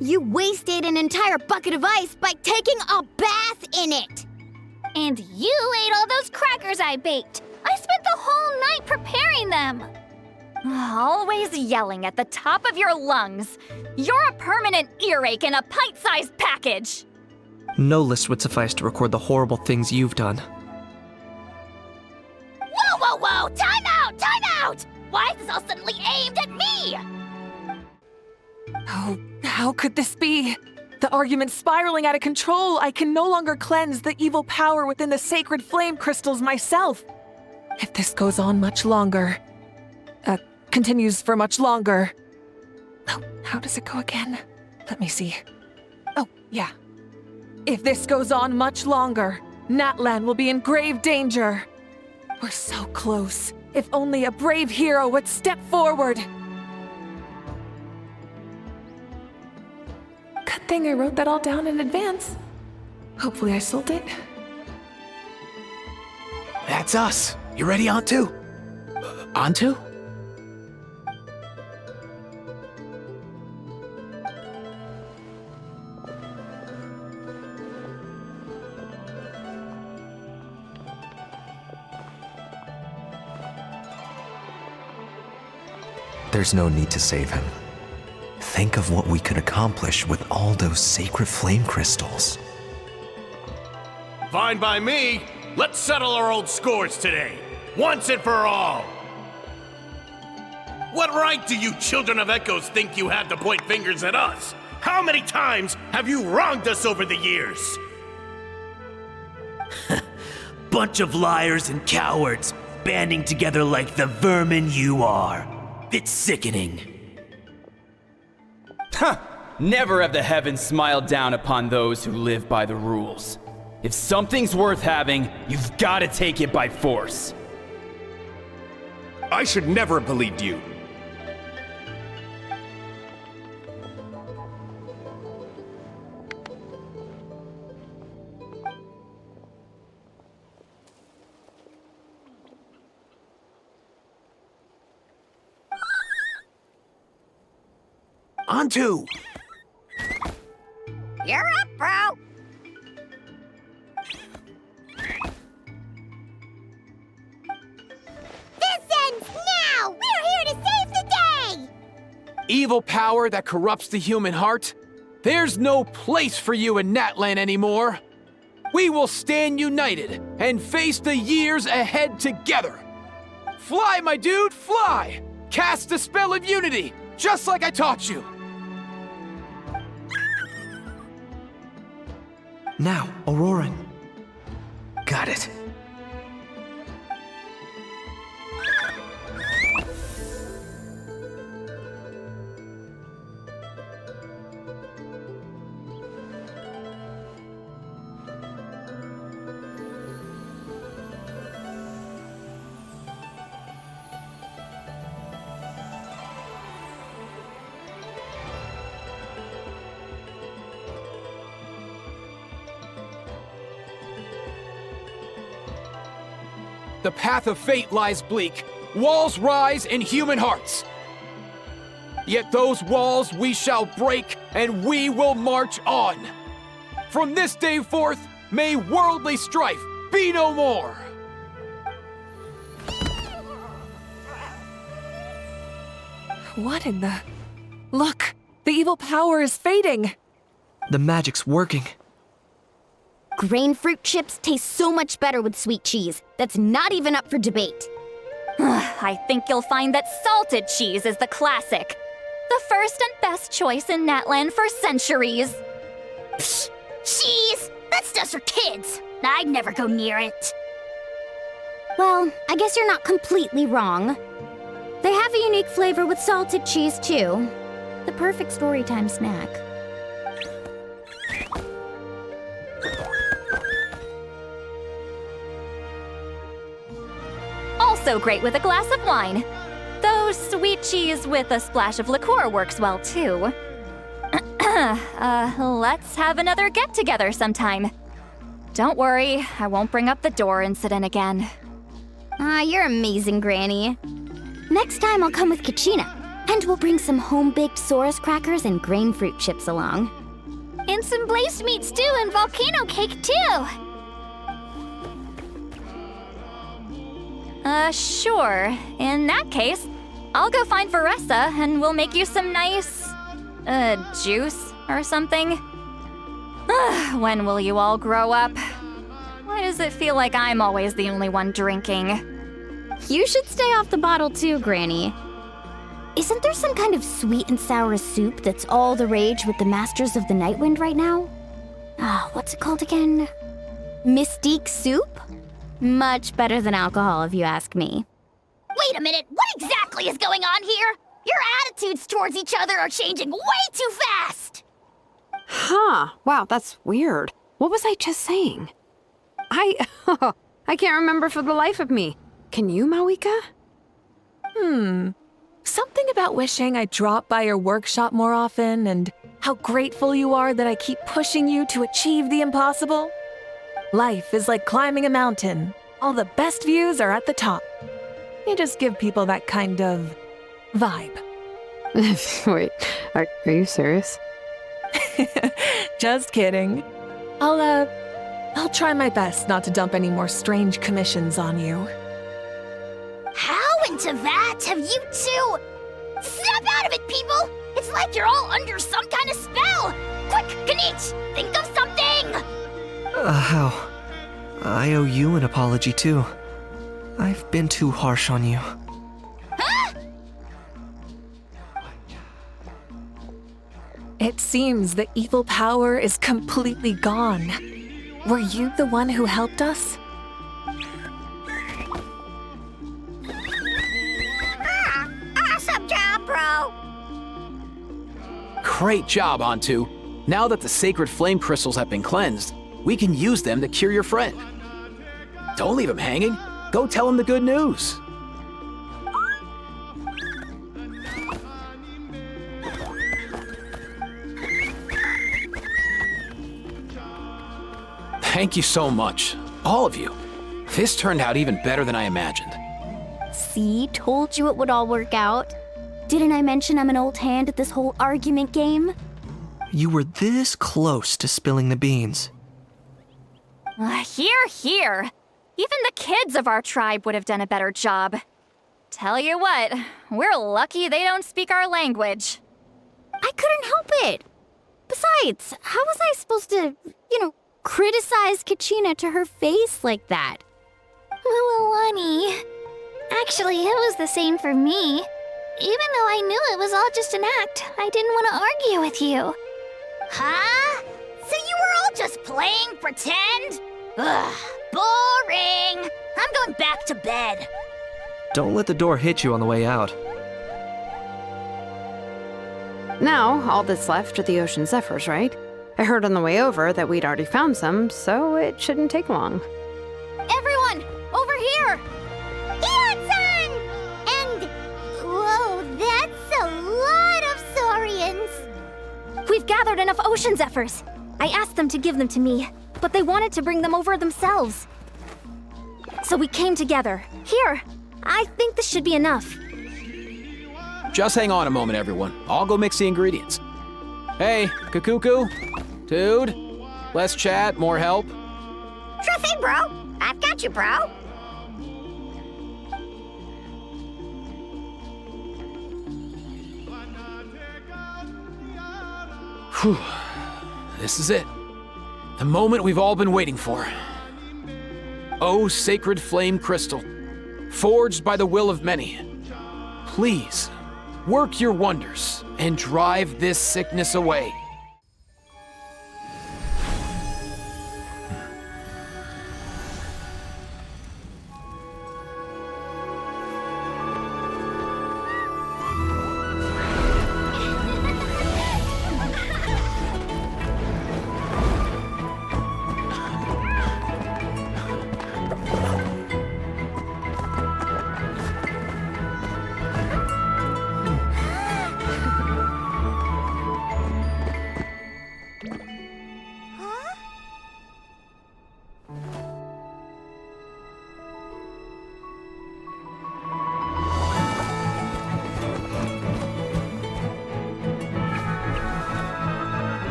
You wasted an entire bucket of ice by taking a bath in it. And you ate all those crackers I baked. I spent the whole night preparing them. Always yelling at the top of your lungs. You're a permanent earache in a pint-sized package. No list would suffice to record the horrible things you've done. Whoa! Time out! Why is this all suddenly aimed at me? Oh, how could this be? The argument's spiraling out of control. I can no longer cleanse the evil power within the sacred flame crystals myself. If this goes on much longer, continues for much longer. Oh, how does it go again? Let me see. Oh, yeah. If this goes on much longer, Natlan will be in grave danger. We're so close. If only a brave hero would step forward. Good thing I wrote that all down in advance. Hopefully I sold it. That's us. You ready, Antu? Antu? There's no need to save him. Think of what we could accomplish with all those sacred flame crystals. Fine by me. Let's settle our old scores today, once and for all. What right do you children of Echoes think you have to point fingers at us? How many times have you wronged us over the years? Bunch of liars and cowards, banding together like the vermin you are. It's sickening. Huh! Never have the heavens smiled down upon those who live by the rules. If something's worth having, you've got to take it by force. I should never have believed you. Antu! You're up, bro! This ends now! We're here to save the day! Evil power that corrupts the human heart? There's no place for you in Natlan anymore. We will stand united and face the years ahead together. Fly, my dude, fly! Cast the spell of unity, just like I taught you. Now, Auroran. Got it. The path of fate lies bleak. Walls rise in human hearts. Yet those walls we shall break, and we will march on. From this day forth, may worldly strife be no more. What in the... Look! The evil power is fading! The magic's working. Grain fruit chips taste so much better with sweet cheese. That's not even up for debate. I think you'll find that salted cheese is the classic. The first and best choice in Natlan for centuries. Psh, cheese! That's just for kids. I'd never go near it. Well, I guess you're not completely wrong. They have a unique flavor with salted cheese, too. The perfect storytime snack. Also great with a glass of wine. Though sweet cheese with a splash of liqueur works well, too. Let's have another get-together sometime. Don't worry, I won't bring up the door incident again. You're amazing, Granny. Next time I'll come with Kachina, and we'll bring some home-baked Saurus crackers and grain fruit chips along. And some blazed meat stew and volcano cake, too! Sure. In that case, I'll go find Varessa and we'll make you some nice, juice or something. When will you all grow up? Why does it feel like I'm always the only one drinking? You should stay off the bottle too, Granny. Isn't there some kind of sweet and sour soup that's all the rage with the Masters of the Nightwind right now? What's it called again? Mystique soup? Much better than alcohol, if you ask me. Wait a minute, what exactly is going on here? Your attitudes towards each other are changing way too fast! Huh. Wow, that's weird. What was I just saying? I can't remember for the life of me. Can you, Mawika? Something about wishing I'd drop by your workshop more often and How grateful you are that I keep pushing you to achieve the impossible? Life is like climbing a mountain. All the best views are at the top. You just give people that kind of vibe. Wait, are you serious? Just kidding. I'll try my best not to dump any more strange commissions on you. How into that have you two? Snap out of it, people! It's like you're all under some kind of spell! Quick, Kanich, think of something! How? I owe you an apology too. I've been too harsh on you. Huh? It seems the evil power is completely gone. Were you the one who helped us? Awesome job, bro! Great job, Antu. Now that the sacred flame crystals have been cleansed, we can use them to cure your friend. Don't leave him hanging. Go tell him the good news. Thank you so much, all of you. This turned out even better than I imagined. See, told you it would all work out. Didn't I mention I'm an old hand at this whole argument game? You were this close to spilling the beans. Here. Even the kids of our tribe would have done a better job. Tell you what, we're lucky they don't speak our language. I couldn't help it. Besides, how was I supposed to, criticize Kachina to her face like that? Muawani. Actually, it was the same for me. Even though I knew it was all just an act, I didn't want to argue with you. Huh? So you were all just playing pretend? Ugh, boring! I'm going back to bed. Don't let the door hit you on the way out. Now, all that's left are the ocean zephyrs, right? I heard on the way over that we'd already found some, so it shouldn't take long. Everyone, over here! Ian-san! And... whoa, that's a lot of saurians! We've gathered enough ocean zephyrs. I asked them to give them to me, but they wanted to bring them over themselves. So we came together. Here, I think this should be enough. Just hang on a moment, everyone. I'll go mix the ingredients. Hey, Kakuku, Dude, less chat, more help. Sure thing, bro. I've got you, bro. Whew. This is it. The moment we've all been waiting for. Oh, sacred flame crystal, forged by the will of many, please work your wonders and drive this sickness away.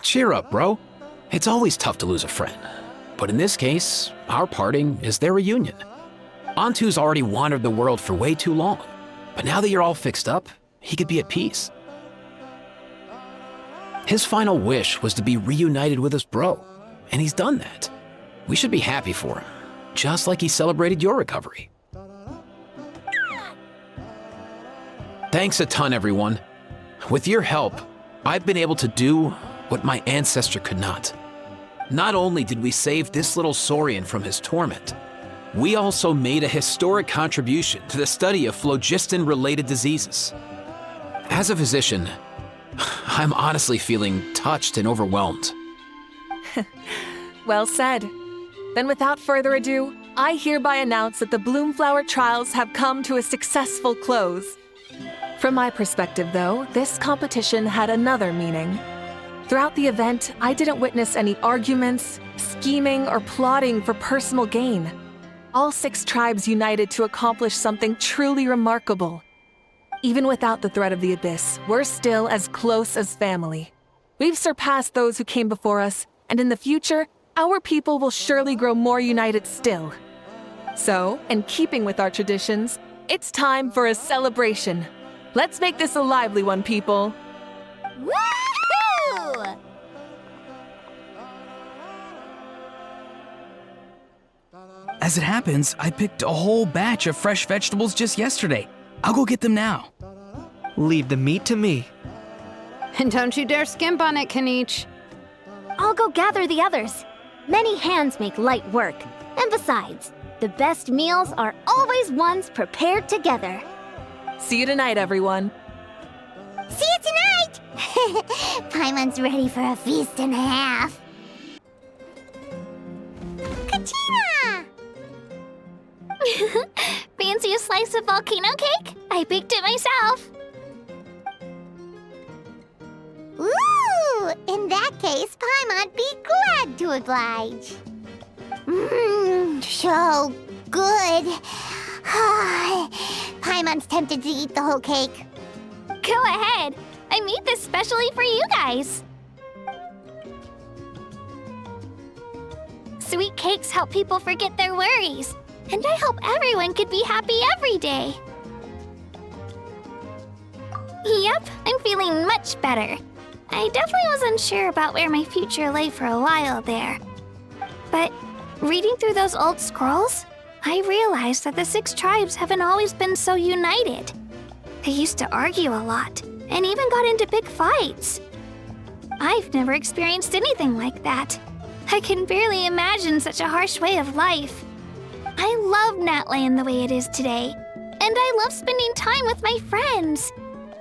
Cheer up, bro. It's always tough to lose a friend. But in this case, our parting is their reunion. Antu's already wandered the world for way too long. But now that you're all fixed up, he could be at peace. His final wish was to be reunited with his bro, and he's done that. We should be happy for him, just like he celebrated your recovery. Thanks a ton, everyone. With your help, I've been able to do what my ancestor could not. Not only did we save this little Saurian from his torment, we also made a historic contribution to the study of phlogiston-related diseases. As a physician, I'm honestly feeling touched and overwhelmed. Well said. Then without further ado, I hereby announce that the Bloomflower trials have come to a successful close. From my perspective, though, this competition had another meaning. Throughout the event, I didn't witness any arguments, scheming, or plotting for personal gain. All 6 tribes united to accomplish something truly remarkable. Even without the threat of the Abyss, we're still as close as family. We've surpassed those who came before us, and in the future, our people will surely grow more united still. So, in keeping with our traditions, it's time for a celebration. Let's make this a lively one, people. Woohoo! As it happens, I picked a whole batch of fresh vegetables just yesterday. I'll go get them now. Leave the meat to me. And don't you dare skimp on it, Kanich. I'll go gather the others. Many hands make light work. And besides, the best meals are always ones prepared together. See you tonight, everyone. See you tonight! Paimon's ready for a feast and a half. Katina! Fancy a slice of volcano cake? I baked it myself. Ooh! In that case, Paimon'd be glad to oblige. Mmm, so good. Paimon's tempted to eat the whole cake. Go ahead. I made this specially for you guys. Sweet cakes help people forget their worries. And I hope everyone could be happy every day. Yep, I'm feeling much better. I definitely was unsure about where my future lay for a while there. But reading through those old scrolls, I realized that the 6 tribes haven't always been so united. They used to argue a lot, and even got into big fights. I've never experienced anything like that. I can barely imagine such a harsh way of life. I love Natland the way it is today, and I love spending time with my friends.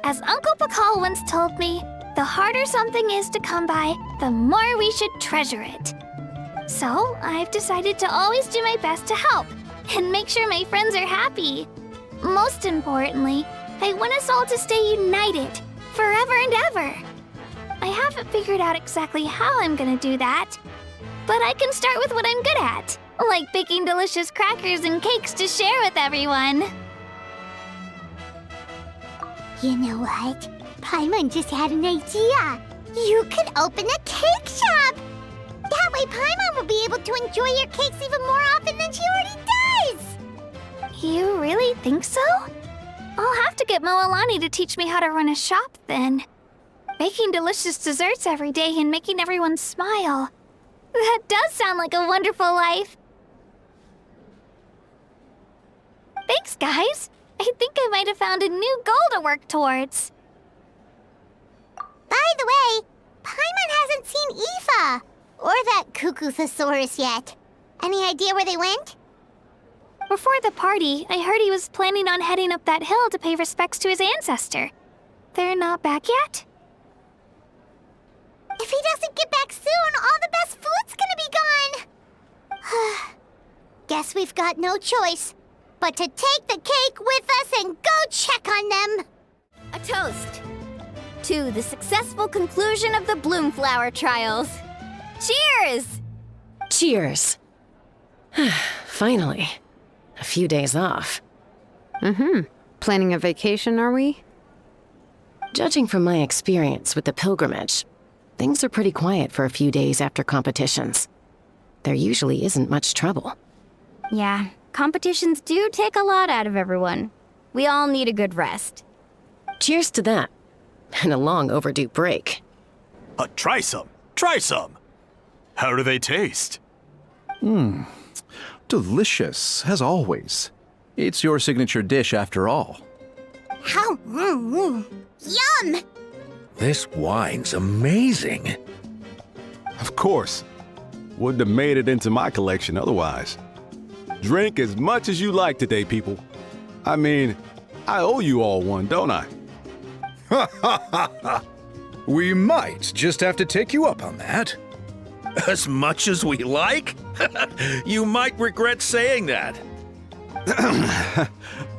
As Uncle Pakal once told me, the harder something is to come by, the more we should treasure it. So I've decided to always do my best to help and make sure my friends are happy. Most importantly, I want us all to stay united, forever and ever. I haven't figured out exactly how I'm gonna do that, but I can start with what I'm good at, like baking delicious crackers and cakes to share with everyone. You know what? Paimon just had an idea. You could open a cake shop. That way Paimon will be able to enjoy your cakes even more often than she already does. You really think so? I'll have to get Moalani to teach me how to run a shop then. Making delicious desserts every day and making everyone smile. That does sound like a wonderful life. Thanks, guys. I think I might have found a new goal to work towards. By the way, Paimon hasn't seen Aoife or that cuckoo thesaurus yet. Any idea where they went? Before the party, I heard he was planning on heading up that hill to pay respects to his ancestor. They're not back yet? If he doesn't get back soon, all the best food's gonna be gone. Guess we've got no choice but to take the cake with us and go check on them. A toast to the successful conclusion of the Bloomflower trials. Cheers! Cheers. Finally. A few days off. Planning a vacation, are we? Judging from my experience with the pilgrimage, things are pretty quiet for a few days after competitions. There usually isn't much trouble. Yeah, competitions do take a lot out of everyone. We all need a good rest. Cheers to that. And a long overdue break. Try some. Try some. How do they taste? Delicious, as always. It's your signature dish after all. How? Yum! This wine's amazing. Of course. Wouldn't have made it into my collection otherwise. Drink as much as you like today, people. I mean, I owe you all one, don't I? Ha ha ha ha! We might just have to take you up on that. As much as we like? You might regret saying that.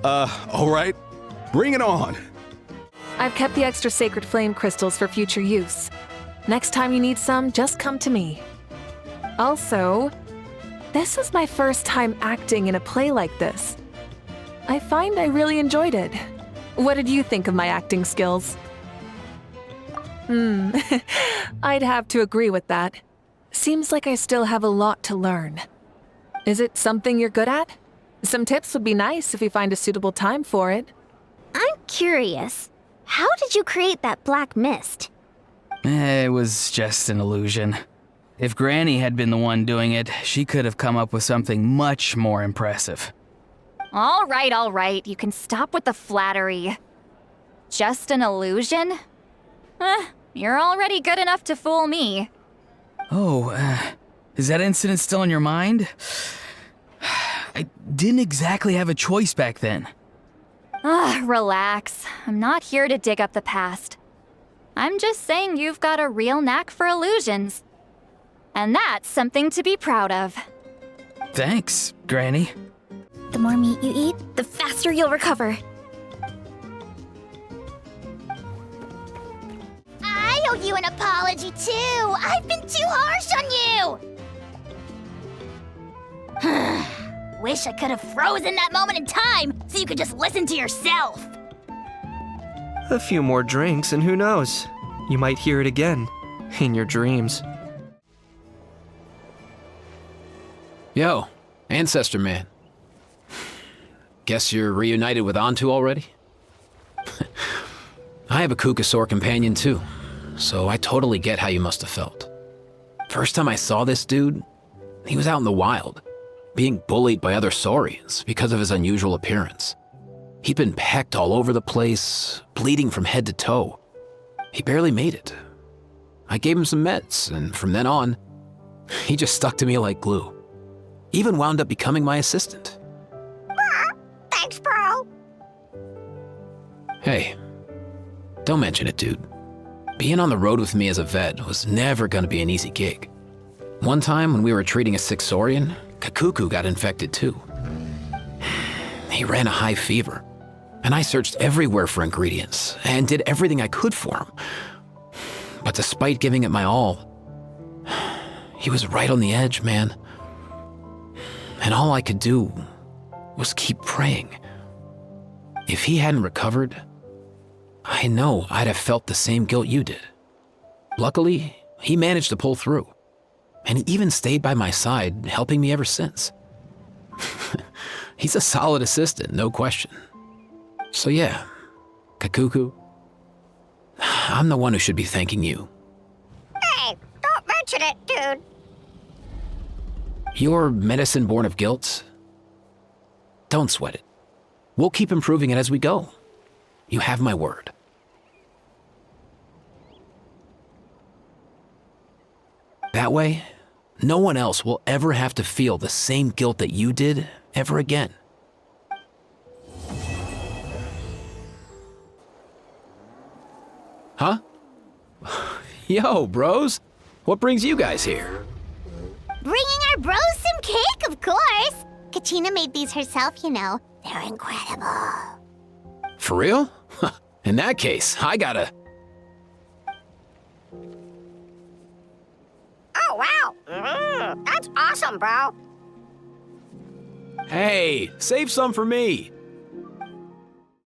All right. Bring it on. I've kept the extra sacred flame crystals for future use. Next time you need some, just come to me. Also, this is my first time acting in a play like this. I find I really enjoyed it. What did you think of my acting skills? I'd have to agree with that. Seems like I still have a lot to learn. Is it something you're good at? Some tips would be nice if you find a suitable time for it. I'm curious. How did you create that black mist? It was just an illusion. If Granny had been the one doing it, she could have come up with something much more impressive. All right. You can stop with the flattery. Just an illusion? You're already good enough to fool me. Oh, is that incident still in your mind? I didn't exactly have a choice back then. Relax. I'm not here to dig up the past. I'm just saying you've got a real knack for illusions. And that's something to be proud of. Thanks, Granny. The more meat you eat, the faster you'll recover. I owe you an apology, too. I've been too harsh on you. Wish I could have frozen that moment in time so you could just listen to yourself. A few more drinks, and who knows? You might hear it again in your dreams. Yo, Ancestor Man. Guess you're reunited with Antu already? I have a Kukasaur companion too, so I totally get how you must have felt. First time I saw this dude, he was out in the wild, being bullied by other Saurians because of his unusual appearance. He'd been pecked all over the place, bleeding from head to toe. He barely made it. I gave him some meds, and from then on, he just stuck to me like glue. Even wound up becoming my assistant. Thanks, bro. Hey, don't mention it, dude. Being on the road with me as a vet was never gonna be an easy gig. One time when we were treating a sick Saurian, Kakuku got infected too. He ran a high fever, and I searched everywhere for ingredients and did everything I could for him. But despite giving it my all, he was right on the edge, man. And all I could do was keep praying. If he hadn't recovered, I know I'd have felt the same guilt you did. Luckily, he managed to pull through, and he even stayed by my side, helping me ever since. He's a solid assistant, no question. So yeah, Kakuku, I'm the one who should be thanking you. Hey, don't mention it, dude. Your medicine born of guilt? Don't sweat it. We'll keep improving it as we go. You have my word. That way, no one else will ever have to feel the same guilt that you did ever again. Huh? Yo, bros. What brings you guys here? Bringing our bros some cake, of course. Katrina made these herself, you know. They're incredible. For real? In that case, I gotta... Oh, wow! That's awesome, bro! Hey, save some for me.